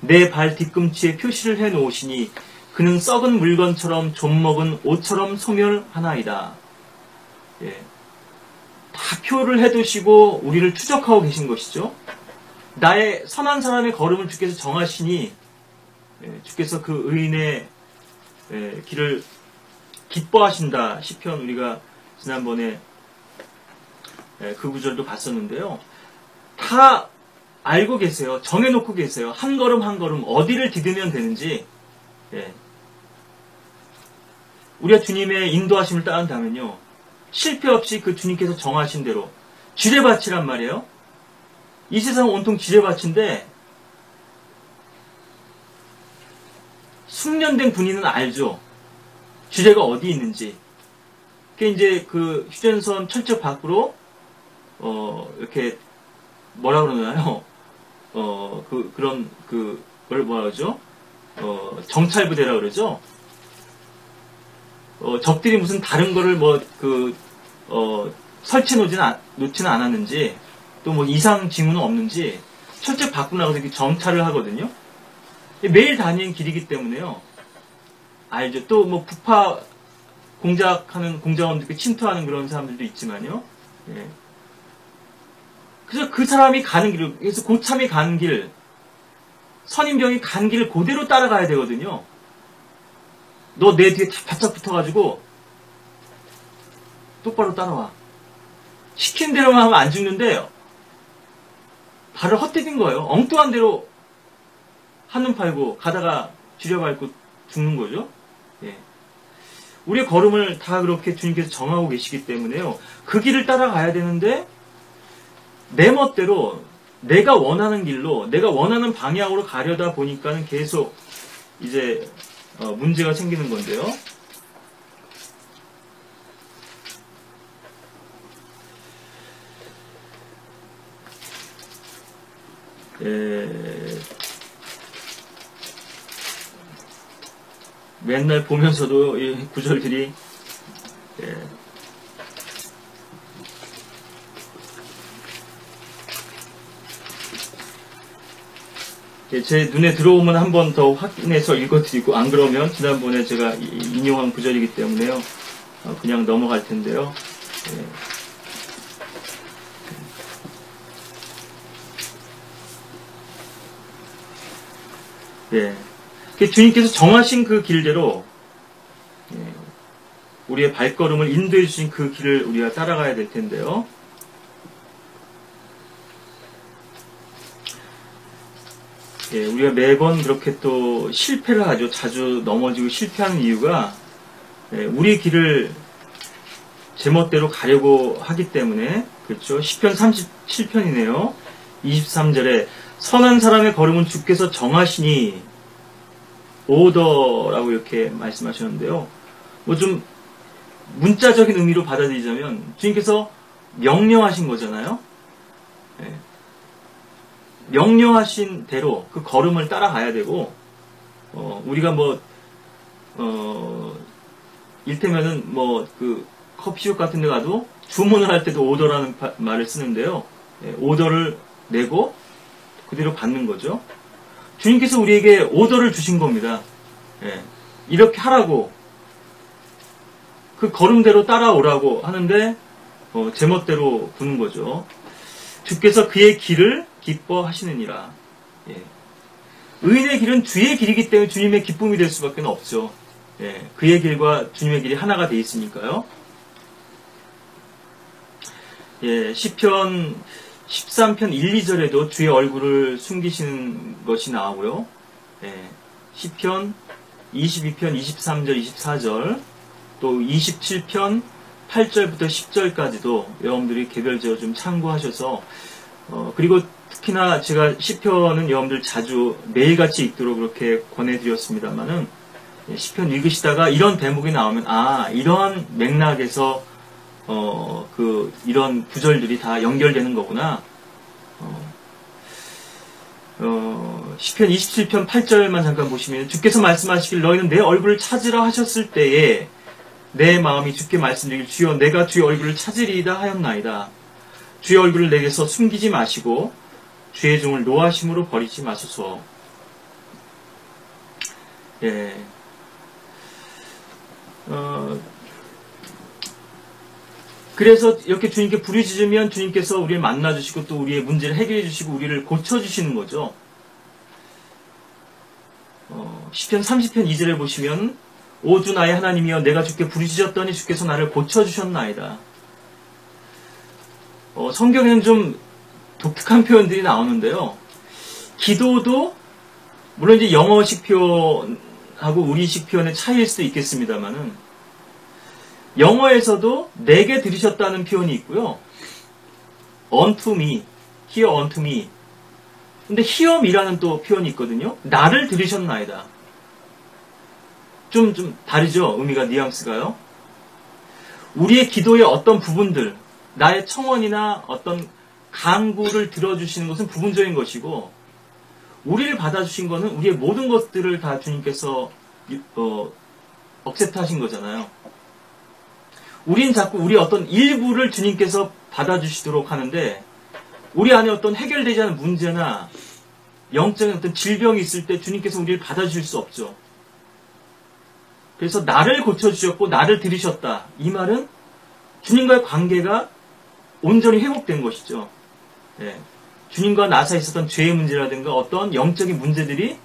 내 발 뒤꿈치에 표시를 해놓으시니 그는 썩은 물건처럼 좀먹은 옷처럼 소멸하나이다. 예. 다 표를 해두시고 우리를 추적하고 계신 것이죠. 나의 선한 사람의 걸음을 주께서 정하시니 주께서 그 의인의 길을 기뻐하신다. 시편 우리가 지난번에 그 구절도 봤었는데요. 다 알고 계세요. 정해놓고 계세요. 한 걸음 한 걸음 어디를 디디면 되는지. 우리가 주님의 인도하심을 따른다면요, 실패 없이 그 주님께서 정하신 대로 지뢰밭이란 말이에요. 이 세상은 온통 지뢰밭인데 숙련된 군인은 알죠. 주제가 어디 있는지. 그게 이제 그 휴전선 철저 밖으로 이렇게 뭐라 그러나요? 그런 그걸 뭐라 그러죠? 정찰부대라 그러죠. 적들이 무슨 다른 거를 설치해 놓지는 않았는지, 또 뭐 이상 징후는 없는지, 철저 밖으로 나가서 이렇게 정찰을 하거든요. 매일 다니는 길이기 때문에요. 알죠. 또 뭐 북파 공작하는 공작원들께 침투하는 그런 사람들도 있지만요. 예. 그래서 그 사람이 가는 길, 그래서 고참이 가는 길, 선임병이 간 길을 그대로 따라가야 되거든요. 너 내 뒤에 바짝 붙어가지고 똑바로 따라와. 시킨 대로만 하면 안 죽는데 발을 헛디딘 거예요. 엉뚱한 대로 한눈 팔고 가다가 줄여밟고 죽는 거죠. 예. 우리의 걸음을 다 그렇게 주님께서 정하고 계시기 때문에요. 그 길을 따라가야 되는데 내 멋대로 내가 원하는 길로 내가 원하는 방향으로 가려다 보니까는 계속 이제 문제가 생기는 건데요. 맨날 보면서도 이 구절들이 제 눈에 들어오면 한 번 더 확인해서 읽어드리고, 안 그러면 지난번에 제가 인용한 구절이기 때문에요. 그냥 넘어갈 텐데요. 주님께서 정하신 그 길대로 우리의 발걸음을 인도해 주신 그 길을 우리가 따라가야 될 텐데요. 우리가 매번 그렇게 또 실패를 하죠. 자주 넘어지고 실패하는 이유가 우리 길을 제멋대로 가려고 하기 때문에, 그렇죠. 시편 37편이네요. 23절에 선한 사람의 걸음은 주께서 정하시니 오더라고 이렇게 말씀하셨는데요. 뭐 좀 문자적인 의미로 받아들이자면 주님께서 명령하신 거잖아요. 명령하신 대로 그 걸음을 따라가야 되고, 우리가 일테면은 그 커피숍 같은 데 가도 주문을 할 때도 오더라는 말을 쓰는데요. 오더를 내고 그대로 받는 거죠. 주님께서 우리에게 오더를 주신 겁니다. 이렇게 하라고, 그 걸음대로 따라오라고 하는데 제멋대로 구는 거죠. 주께서 그의 길을 기뻐하시느니라. 의인의 길은 주의 길이기 때문에 주님의 기쁨이 될 수밖에 없죠. 그의 길과 주님의 길이 하나가 되어 있으니까요. 시편 13편 1, 2절에도 주의 얼굴을 숨기시는 것이 나오고요. 시편 22편 23절, 24절, 또 27편 8절부터 10절까지도 여러분들이 개별적으로 좀 참고하셔서, 그리고 특히나 제가 시편은 여러분들 자주 매일같이 읽도록 그렇게 권해드렸습니다만은, 시편 읽으시다가 이런 대목이 나오면, 이런 맥락에서 이런 구절들이 다 연결되는 거구나. 시편 27편 8절만 잠깐 보시면, 주께서 말씀하시길 너희는 내 얼굴을 찾으라 하셨을 때에 내 마음이 주께 말씀드리길, 주여 내가 주의 얼굴을 찾으리이다 하였나이다. 주의 얼굴을 내게서 숨기지 마시고 주의 종을 노하심으로 버리지 마소서. 그래서 이렇게 주님께 부르짖으면 주님께서 우리를 만나주시고 또 우리의 문제를 해결해 주시고 우리를 고쳐주시는 거죠. 시편 30편 2절에 보시면, 오 주 나의 하나님이여 내가 주께 부르짖었더니 주께서 나를 고쳐주셨나이다. 성경에는 좀 독특한 표현들이 나오는데요. 기도도 물론 이제 영어식 표현하고 우리식 표현의 차이일 수도 있겠습니다만은, 영어에서도 내게 들으셨다는 표현이 있고요. unto me, hear unto me. 근데 hear me라는 또 표현이 있거든요. 나를 들으셨나이다. 좀 다르죠? 의미가, 뉘앙스가요. 우리의 기도의 어떤 부분들, 나의 청원이나 어떤 간구를 들어주시는 것은 부분적인 것이고, 우리를 받아주신 것은 우리의 모든 것들을 다 주님께서 억셉트 하신 거잖아요. 우린 자꾸 우리의 어떤 일부를 주님께서 받아주시도록 하는데, 우리 안에 어떤 해결되지 않은 문제나 영적인 어떤 질병이 있을 때 주님께서 우리를 받아주실 수 없죠. 그래서 나를 고쳐주셨고 나를 들이셨다. 이 말은 주님과의 관계가 온전히 회복된 것이죠. 예. 주님과 나 사이에 있었던 죄의 문제라든가 어떤 영적인 문제들이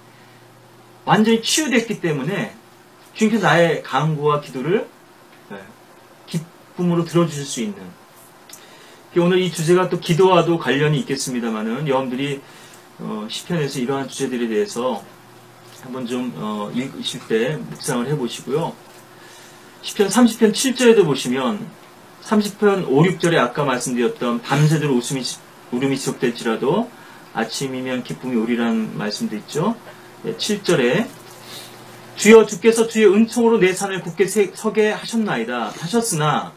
완전히 치유됐기 때문에 주님께서 나의 간구와 기도를 기쁨으로 들어주실 수 있는, 오늘 이 주제가 또 기도와도 관련이 있겠습니다만은 여러분들이 시편에서 이러한 주제들에 대해서 한번 좀 읽으실 때 묵상을 해보시고요. 시편 30편 7절에도 보시면 30편 5, 6절에 아까 말씀드렸던 밤새도록 울음이 지속될지라도 아침이면 기쁨이 오리라는 말씀도 있죠. 7절에 주여 주께서 주의 은총으로 내 산을 굳게 서게 하셨으나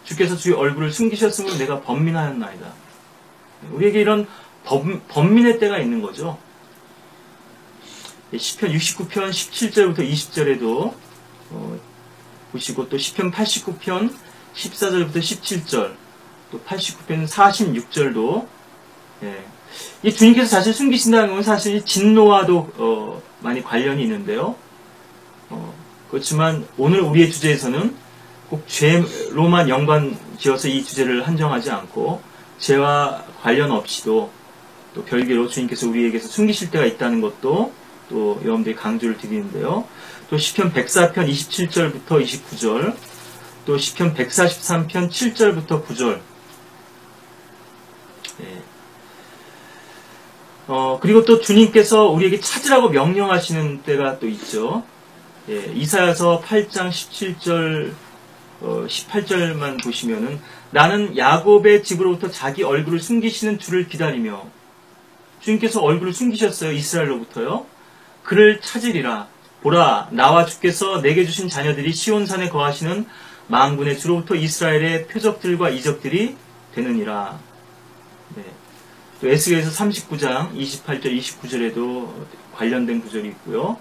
주께서 주의 얼굴을 숨기셨으므로 내가 번민하였나이다. 우리에게 이런 번민의 때가 있는 거죠. 시편 69편 17절부터 20절에도 보시고, 또 시편 89편 14절부터 17절, 또 89편 46절도 이 주님께서 사실 숨기신다는 건 사실 진노와도 많이 관련이 있는데요. 그렇지만 오늘 우리의 주제에서는 꼭 죄로만 연관 지어서 이 주제를 한정하지 않고 죄와 관련 없이도 또 별개로 주님께서 우리에게서 숨기실 때가 있다는 것도 또 여러분들이 강조를 드리는데요. 또 시편 104편 27절부터 29절, 또 시편 143편 7절부터 9절. 그리고 또 주님께서 우리에게 찾으라고 명령하시는 때가 또 있죠. 이사야서 8장 17절 18절만 보시면은 나는 야곱의 집으로부터 자기 얼굴을 숨기시는 주를 기다리며, 주님께서 얼굴을 숨기셨어요. 이스라엘로부터요. 그를 찾으리라. 보라, 나와 주께서 내게 주신 자녀들이 시온산에 거하시는 만군의 주로부터 이스라엘의 표적들과 이적들이 되느니라. 또 에스겔서 39장 28절 29절에도 관련된 구절이 있고요.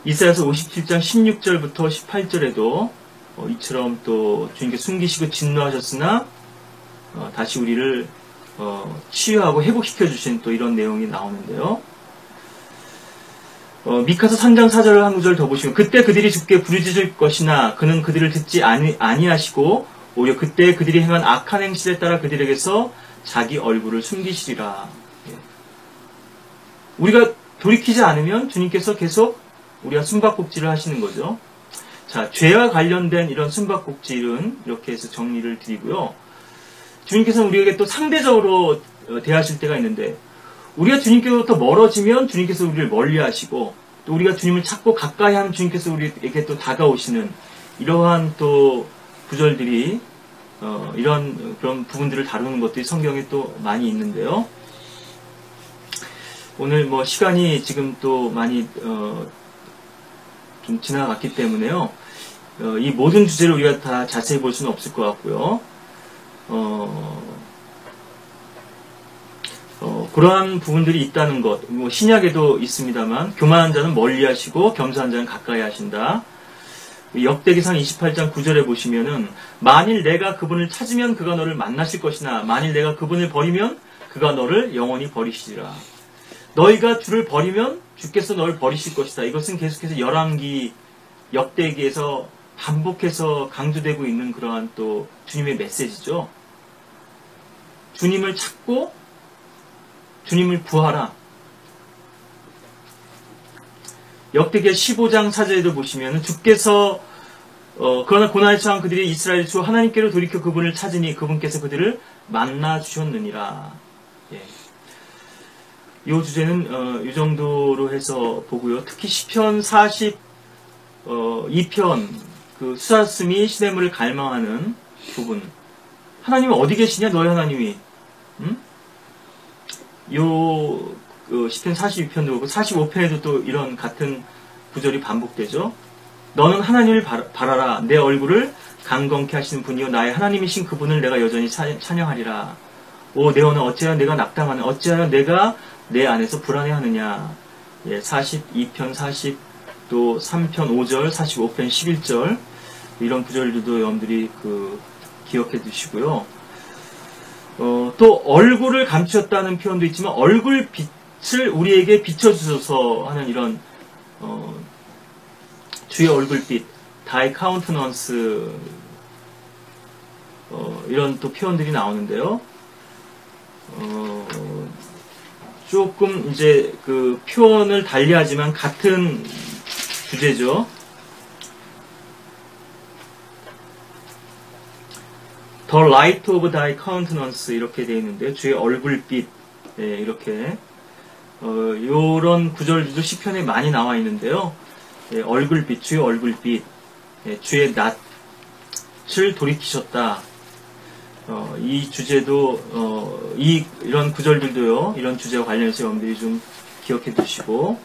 이사야서 57장 16절부터 18절에도 이처럼 또 주님께 숨기시고 진노하셨으나 다시 우리를 치유하고 회복시켜 주신 또 이런 내용이 나오는데요. 미카서 3장 4절을 한 구절 더 보시면 그때 그들이 주께 부르짖을 것이나 그는 그들을 듣지 아니하시고 오히려 그때 그들이 행한 악한 행실에 따라 그들에게서 자기 얼굴을 숨기시리라. 우리가 돌이키지 않으면 주님께서 계속 우리가 숨바꼭질을 하시는 거죠. 자, 죄와 관련된 이런 숨바꼭질은 이렇게 해서 정리를 드리고요. 주님께서는 우리에게 또 상대적으로 대하실 때가 있는데, 우리가 주님께로부터 멀어지면 주님께서 우리를 멀리 하시고, 또 우리가 주님을 찾고 가까이 하면 주님께서 우리에게 또 다가오시는 이러한 또 구절들이 이런 그런 부분들을 다루는 것들이 성경에 또 많이 있는데요. 오늘 뭐 시간이 지금 또 많이 좀 지나갔기 때문에요. 이 모든 주제를 우리가 다 자세히 볼 수는 없을 것 같고요. 그러한 부분들이 있다는 것, 뭐 신약에도 있습니다만, 교만한 자는 멀리 하시고 겸손한 자는 가까이 하신다. 역대기상 28장 9절에 보시면은 만일 내가 그분을 찾으면 그가 너를 만나실 것이나 만일 내가 그분을 버리면 그가 너를 영원히 버리시리라. 너희가 주를 버리면 주께서 너를 버리실 것이다. 이것은 계속해서 열왕기, 역대기에서 반복해서 강조되고 있는 그러한 또 주님의 메시지죠. 주님을 찾고 주님을 구하라. 역대기의 15장 4절에도 보시면 주께서 그러나 고난에 처한 그들이 이스라엘 주 하나님께로 돌이켜 그분을 찾으니 그분께서 그들을 만나 주셨느니라. 이 주제는 이 정도로 해서 보고요. 특히 시편 42편 그 수사스미 시냇물을 갈망하는 부분. 하나님은 어디 계시냐? 너희 하나님이. 요 시편 42편도 그렇고 45편에도 또 이런 같은 구절이 반복되죠. 너는 하나님을 바라라. 내 얼굴을 강건케 하시는 분이요 나의 하나님이신 그분을 내가 여전히 찬양하리라. 오 내 언어 어찌하여 내가 낙담하느냐. 어찌하여 내가 내 안에서 불안해하느냐. 예, 42편 40, 또 3편 5절, 45편 11절 이런 구절들도 여러분들이 기억해 두시고요. 또 얼굴을 감추었다는 표현도 있지만 얼굴 빛을 우리에게 비춰주소서 하는 이런 주의 얼굴빛, thy countenance 이런 또 표현들이 나오는데요. 조금 이제 그 표현을 달리하지만 같은 주제죠. The light of thy countenance 이렇게 되어 있는데 주의 얼굴빛 이렇게 요런 구절들도 시편에 많이 나와 있는데요. 얼굴빛, 주의 얼굴빛, 주의 낯을 돌이키셨다. 이 주제도 이런 구절들도요. 이런 주제와 관련해서 여러분들이 좀 기억해 두시고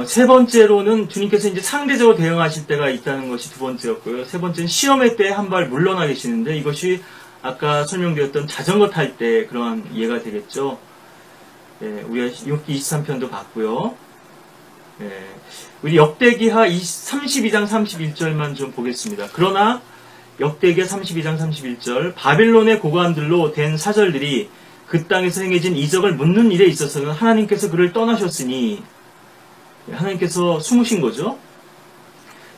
세 번째로는 주님께서 이제 상대적으로 대응하실 때가 있다는 것이 두 번째였고요. 세 번째는 시험의 때에 한 발 물러나 계시는데 이것이 아까 설명드렸던 자전거 탈 때 그러한 이해가 되겠죠. 우리가 욥기 23편도 봤고요. 우리 역대기하 32장 31절만 좀 보겠습니다. 그러나 역대기하 32장 31절 바빌론의 고관들로 된 사절들이 그 땅에서 행해진 이적을 묻는 일에 있어서는 하나님께서 그를 떠나셨으니 하나님께서 숨으신 거죠.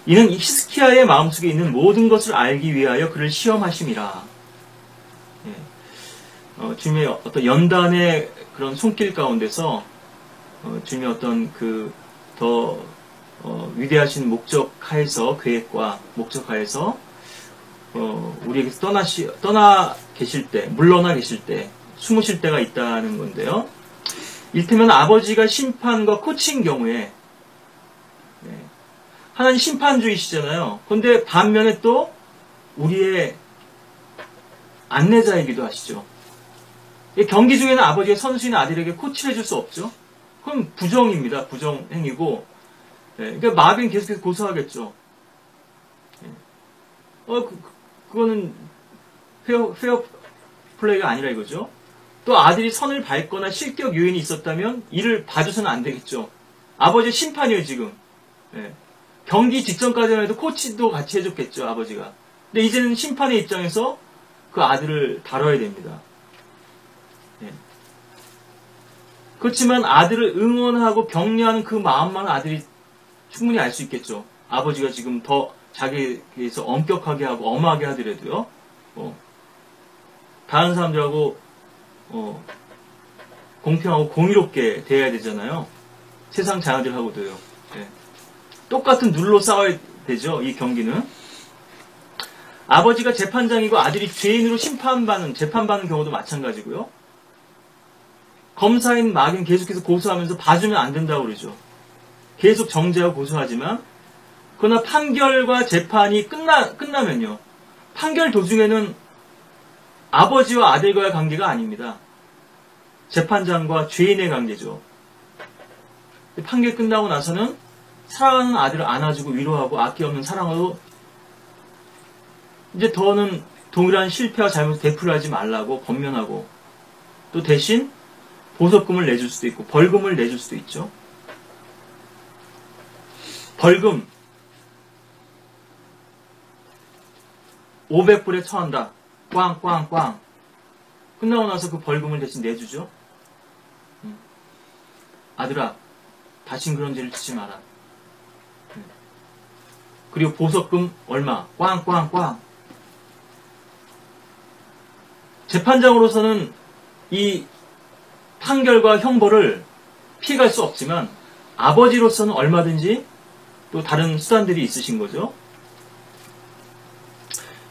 이는 히스키야의 마음속에 있는 모든 것을 알기 위하여 그를 시험하심이라. 주님의 어떤 연단의 그런 손길 가운데서 주님의 어떤 더 위대하신 목적 하에서 계획과 목적 하에서 우리에게서 떠나 계실 때, 물러나 계실 때, 숨으실 때가 있다는 건데요. 이를테면 아버지가 심판과 코치인 경우에 하나님 심판주의시잖아요. 그런데 반면에 또 우리의 안내자이기도 하시죠. 경기 중에는 아버지가 선수인 아들에게 코치를 해줄 수 없죠. 그럼 부정입니다. 부정행위고. 그러니까 마귀는 계속해서 고소하겠죠. 그거는 페어 플레이가 아니라 이거죠. 또 아들이 선을 밟거나 실격 요인이 있었다면 이를 봐줘서는 안 되겠죠. 아버지의 심판이에요, 지금. 경기 직전까지만 해도 코치도 같이 해줬겠죠, 아버지가. 근데 이제는 심판의 입장에서 그 아들을 다뤄야 됩니다. 그렇지만 아들을 응원하고 격려하는 그 마음만 아들이 충분히 알 수 있겠죠. 아버지가 지금 더 자기에서 엄격하게 하고 엄하게 하더라도요. 다른 사람들하고 공평하고 공의롭게 대해야 되잖아요. 세상 자녀들하고도요. 똑같은 룰로 싸워야 되죠. 이 경기는. 아버지가 재판장이고 아들이 죄인으로 재판받는 경우도 마찬가지고요. 검사인 마귀는 계속해서 고소하면서 봐주면 안 된다고 그러죠. 계속 정죄하고 고소하지만 그러나 판결과 재판이 끝나면요. 판결 도중에는 아버지와 아들과의 관계가 아닙니다. 재판장과 죄인의 관계죠. 판결 끝나고 나서는 사랑하는 아들을 안아주고 위로하고 악기 없는 사랑으로 이제 더는 동일한 실패와 잘못을 되풀이하지 말라고 권면하고 또 대신 보석금을 내줄 수도 있고 벌금을 내줄 수도 있죠. 벌금 500불에 처한다. 꽝꽝꽝. 끝나고 나서 그 벌금을 대신 내주죠. 아들아, 다신 그런 죄를 짓지 마라. 그리고 보석금 얼마? 꽝꽝꽝. 재판장으로서는 이 판결과 형벌을 피해갈 수 없지만 아버지로서는 얼마든지 또 다른 수단들이 있으신 거죠.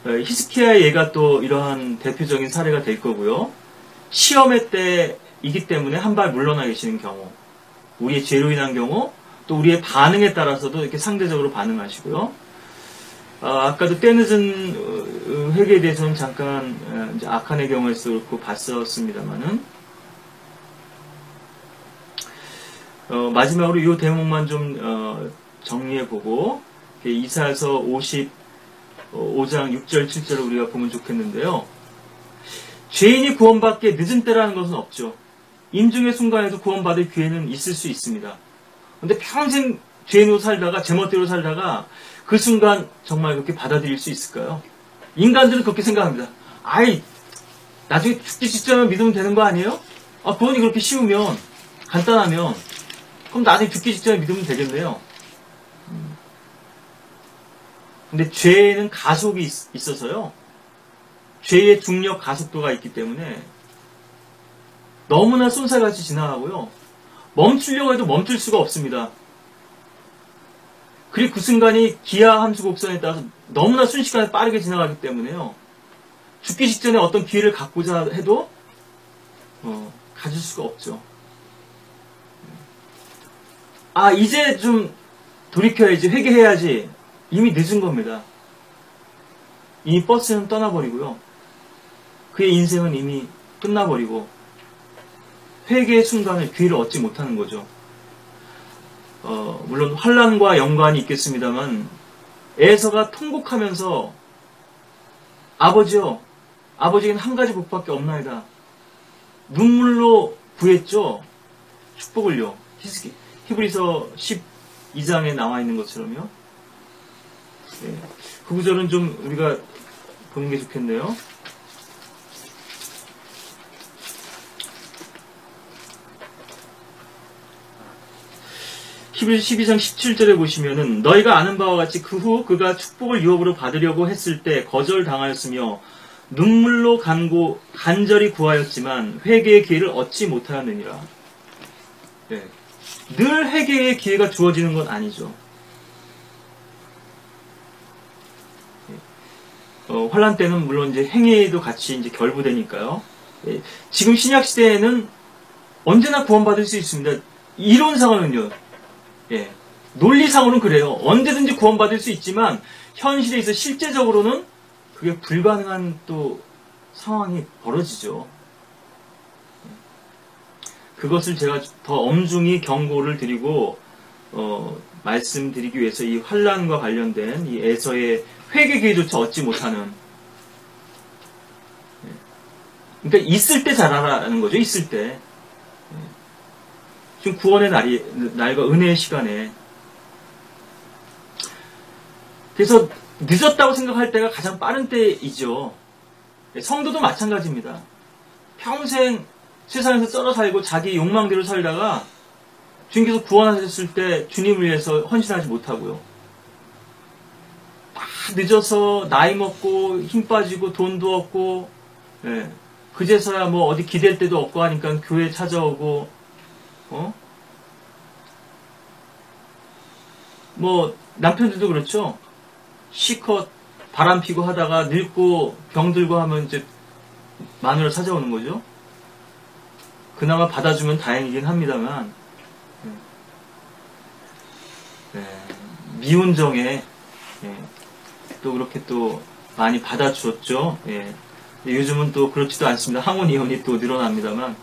히스키야의 예가 또 이러한 대표적인 사례가 될 거고요. 시험의 때이기 때문에 한 발 물러나 계시는 경우, 우리의 죄로 인한 경우, 또 우리의 반응에 따라서도 이렇게 상대적으로 반응하시고요. 아까도 때늦은 회개에 대해서는 잠깐 이제 아칸의 경우에서 그렇고 봤었습니다만은 마지막으로 이 대목만 좀 정리해보고 이사야서 55장 6절 7절을 우리가 보면 좋겠는데요. 죄인이 구원받기에 늦은 때라는 것은 없죠. 임중의 순간에도 구원받을 기회는 있을 수 있습니다. 근데 평생 죄인으로 살다가 제멋대로 살다가 그 순간 정말 그렇게 받아들일 수 있을까요? 인간들은 그렇게 생각합니다. 아이, 나중에 죽기 직전에 믿으면 되는 거 아니에요? 구원이 그렇게 쉬우면, 간단하면, 그럼 나중에 죽기 직전에 믿으면 되겠네요. 근데 죄에는 가속이 있어서요. 죄의 중력 가속도가 있기 때문에 너무나 쏜살같이 지나가고요. 멈추려고 해도 멈출 수가 없습니다. 그리고 그 순간이 기하 함수 곡선에 따라서 너무나 순식간에 빠르게 지나가기 때문에요. 죽기 직전에 어떤 기회를 갖고자 해도 가질 수가 없죠. 이제 좀 돌이켜야지, 회개해야지. 이미 늦은 겁니다. 이미 버스는 떠나버리고요. 그의 인생은 이미 끝나버리고 회개의 순간을 기회를 얻지 못하는 거죠. 물론 환난과 연관이 있겠습니다만 에서가 통곡하면서 아버지요, 아버지에게는 한 가지 복밖에 없나이다. 눈물로 구했죠. 축복을요. 히브리서 12장에 나와 있는 것처럼요. 그 구절은 좀 우리가 보는 게 좋겠네요. 히브리서 12장 17절에 보시면은 너희가 아는 바와 같이 그 후 그가 축복을 유업으로 받으려고 했을 때 거절당하였으며 눈물로 간절히 구하였지만 회개의 기회를 얻지 못하였느니라. 늘 회개의 기회가 주어지는 건 아니죠. 환란 때는 물론 이제 행위도 같이 이제 결부되니까요. 지금 신약 시대에는 언제나 구원받을 수 있습니다. 이론상으로는요. 논리상으로는 그래요. 언제든지 구원받을 수 있지만 현실에 있어 실제적으로는 그게 불가능한 또 상황이 벌어지죠. 그것을 제가 더 엄중히 경고를 드리고 말씀드리기 위해서 이 환란과 관련된 이 에서의 회개 기회조차 얻지 못하는, 그러니까 있을 때 잘하라는 거죠. 있을 때. 지금 구원의 날과 은혜의 시간에. 그래서 늦었다고 생각할 때가 가장 빠른 때이죠. 성도도 마찬가지입니다. 평생 세상에서 썰어 살고 자기 욕망대로 살다가 주님께서 구원하셨을 때 주님을 위해서 헌신하지 못하고요. 다 늦어서 나이 먹고 힘 빠지고 돈도 없고 그제서야 뭐 어디 기댈 데도 없고 하니까 교회 찾아오고 뭐 남편들도 그렇죠. 시컷 바람 피고 하다가 늙고 병들고 하면 이제 마누라 찾아오는 거죠. 그나마 받아주면 다행이긴 합니다만 미운정에 또 그렇게 또 많이 받아주었죠. 요즘은 또 그렇지도 않습니다. 항원 이혼이 또 늘어납니다만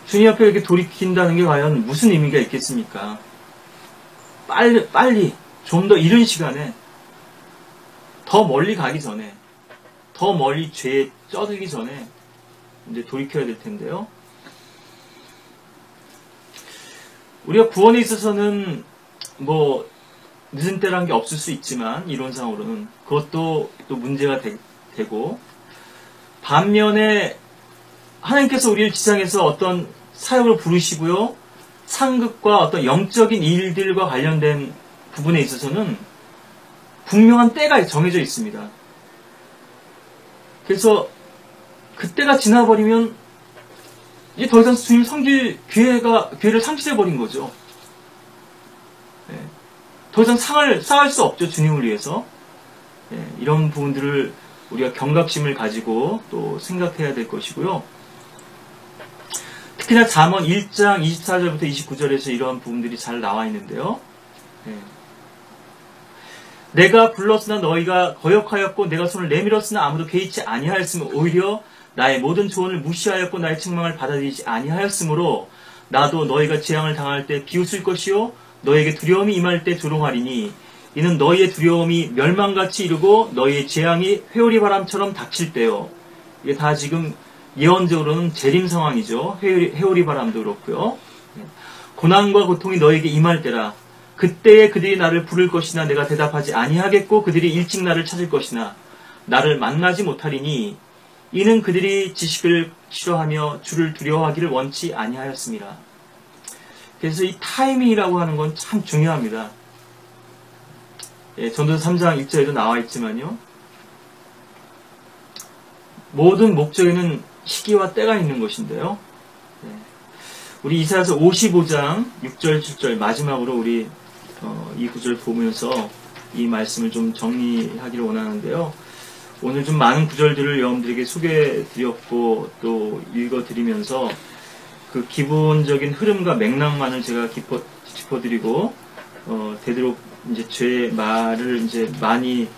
주님 앞에 이렇게 돌이킨다는 게 과연 무슨 의미가 있겠습니까? 빨리 좀 더 이른 시간에 더 멀리 가기 전에 더 멀리 죄에 쩌들기 전에 이제 돌이켜야 될 텐데요. 우리가 구원에 있어서는 뭐 늦은 때란 게 없을 수 있지만 이론상으로는 그것도 또 문제가 되고, 반면에 하나님께서 우리를 지상에서 어떤 사역을 부르시고요, 상급과 어떤 영적인 일들과 관련된 부분에 있어서는 분명한 때가 정해져 있습니다. 그래서 그때가 지나버리면 이제 더 이상 주님 섬길 기회를 상실해버린 거죠. 더 이상 쌓을 수 없죠. 주님을 위해서. 이런 부분들을 우리가 경각심을 가지고 또 생각해야 될 것이고요. 특히나 잠언 1장 24절부터 29절에서 이러한 부분들이 잘 나와 있는데요. 내가 불렀으나 너희가 거역하였고 내가 손을 내밀었으나 아무도 개의치 아니하였으므로 오히려 나의 모든 조언을 무시하였고 나의 책망을 받아들이지 아니하였으므로 나도 너희가 재앙을 당할 때 비웃을 것이요 너희에게 두려움이 임할 때 조롱하리니 이는 너희의 두려움이 멸망같이 이르고 너희의 재앙이 회오리 바람처럼 닥칠 때요. 이게 다 지금 예언적으로는 재림 상황이죠. 회오리 바람도 그렇고요. 고난과 고통이 너희에게 임할 때라. 그때에 그들이 나를 부를 것이나 내가 대답하지 아니하겠고 그들이 일찍 나를 찾을 것이나 나를 만나지 못하리니 이는 그들이 지식을 싫어하며 주를 두려워하기를 원치 아니하였습니다. 그래서 이 타이밍이라고 하는 건 참 중요합니다. 전도서 3장 1절에도 나와 있지만요. 모든 목적에는 시기와 때가 있는 것인데요. 우리 이사야서 55장 6절 7절 마지막으로 우리 이 구절 보면서 이 말씀을 좀 정리하기를 원하는데요. 오늘 좀 많은 구절들을 여러분들에게 소개해드렸고 또 읽어드리면서 그 기본적인 흐름과 맥락만을 제가 짚어드리고 되도록 이제 제 말을 이제 많이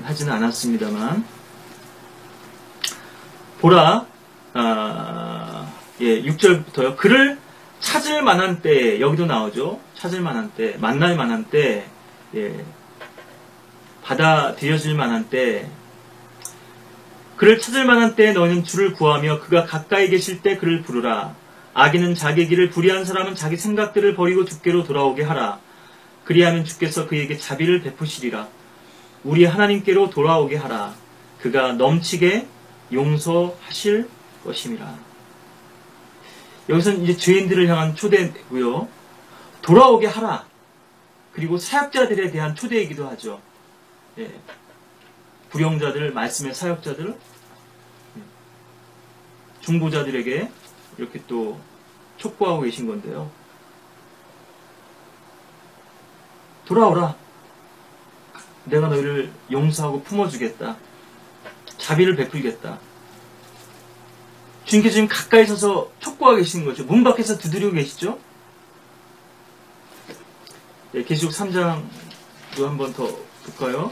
하지는 않았습니다만 보라 6절부터요. 그를 찾을 만한 때 여기도 나오죠. 찾을 만한 때 만날 만한 때 받아들여질 만한 때 그를 찾을 만한 때에 너희는 주를 구하며 그가 가까이 계실 때 그를 부르라. 악인은 자기 길을 불의한 사람은 자기 생각들을 버리고 주께로 돌아오게 하라. 그리하면 주께서 그에게 자비를 베푸시리라. 우리 하나님께로 돌아오게 하라. 그가 넘치게 용서하실 것임이라. 여기서는 이제 죄인들을 향한 초대고요. 돌아오게 하라. 그리고 사역자들에 대한 초대이기도 하죠. 불용자들, 말씀의 사역자들, 중보자들에게 이렇게 또 촉구하고 계신 건데요. 돌아오라. 내가 너희를 용서하고 품어주겠다. 자비를 베풀겠다. 주님께서 지금 가까이 서서 촉구하고 계시는 거죠. 문 밖에서 두드리고 계시죠. 계시록 3장도 한 번 더 볼까요?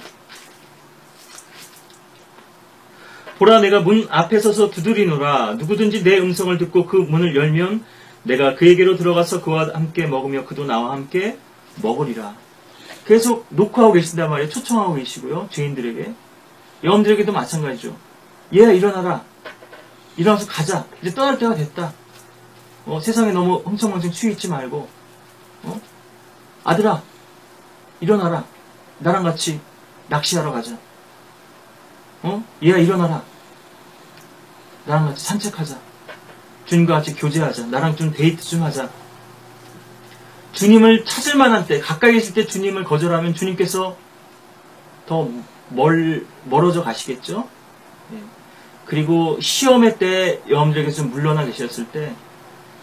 보라 내가 문 앞에 서서 두드리노라. 누구든지 내 음성을 듣고 그 문을 열면 내가 그에게로 들어가서 그와 함께 먹으며 그도 나와 함께 먹으리라. 계속 녹화하고 계신단 말이에요. 초청하고 계시고요. 죄인들에게. 여러분들에게도 마찬가지죠. 얘야 일어나라. 일어나서 가자. 이제 떠날 때가 됐다. 세상에 너무 흥청망청 취있지 말고 아들아 일어나라. 나랑 같이 낚시하러 가자. 얘야 일어나라. 나랑 같이 산책하자. 주님과 같이 교제하자. 나랑 좀 데이트 좀 하자. 주님을 찾을 만한 때, 가까이 계실 때 주님을 거절하면 주님께서 더 멀어져 가시겠죠. 그리고 시험의 때 여러분들에게 좀 물러나 계셨을 때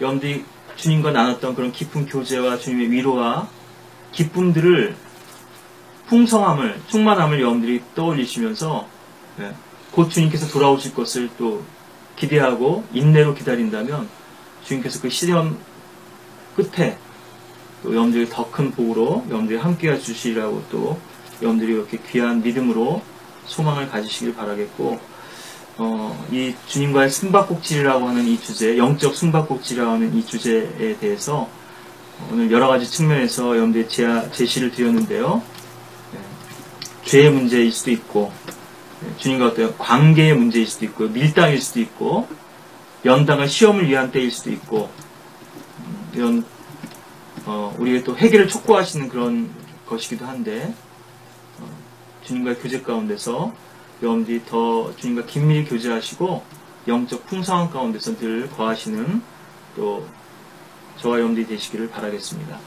여러분들이 주님과 나눴던 그런 깊은 교제와 주님의 위로와 기쁨들을 풍성함을, 충만함을 여러분들이 떠올리시면서 곧 주님께서 돌아오실 것을 또 기대하고 인내로 기다린다면 주님께서 그 시련 끝에 또 여러분들이 더 큰 복으로 여러분들이 함께 해주시리라고 또 여러분들이 이렇게 귀한 믿음으로 소망을 가지시길 바라겠고 이 주님과의 숨바꼭질이라고 하는 이 주제, 영적 숨바꼭질이라고 하는 이 주제에 대해서 오늘 여러 가지 측면에서 여러분들이 제시를 드렸는데요. 죄의 문제일 수도 있고 주님과 어떤 관계의 문제일 수도 있고 밀당일 수도 있고 연당한 시험을 위한 때일 수도 있고 이런 우리가 또 회개를 촉구하시는 그런 것이기도 한데 주님과의 교제 가운데서 여러분들이 더 주님과 긴밀히 교제하시고 영적 풍성한 가운데서 늘 거하시는 또 저와 여러분들이 되시기를 바라겠습니다.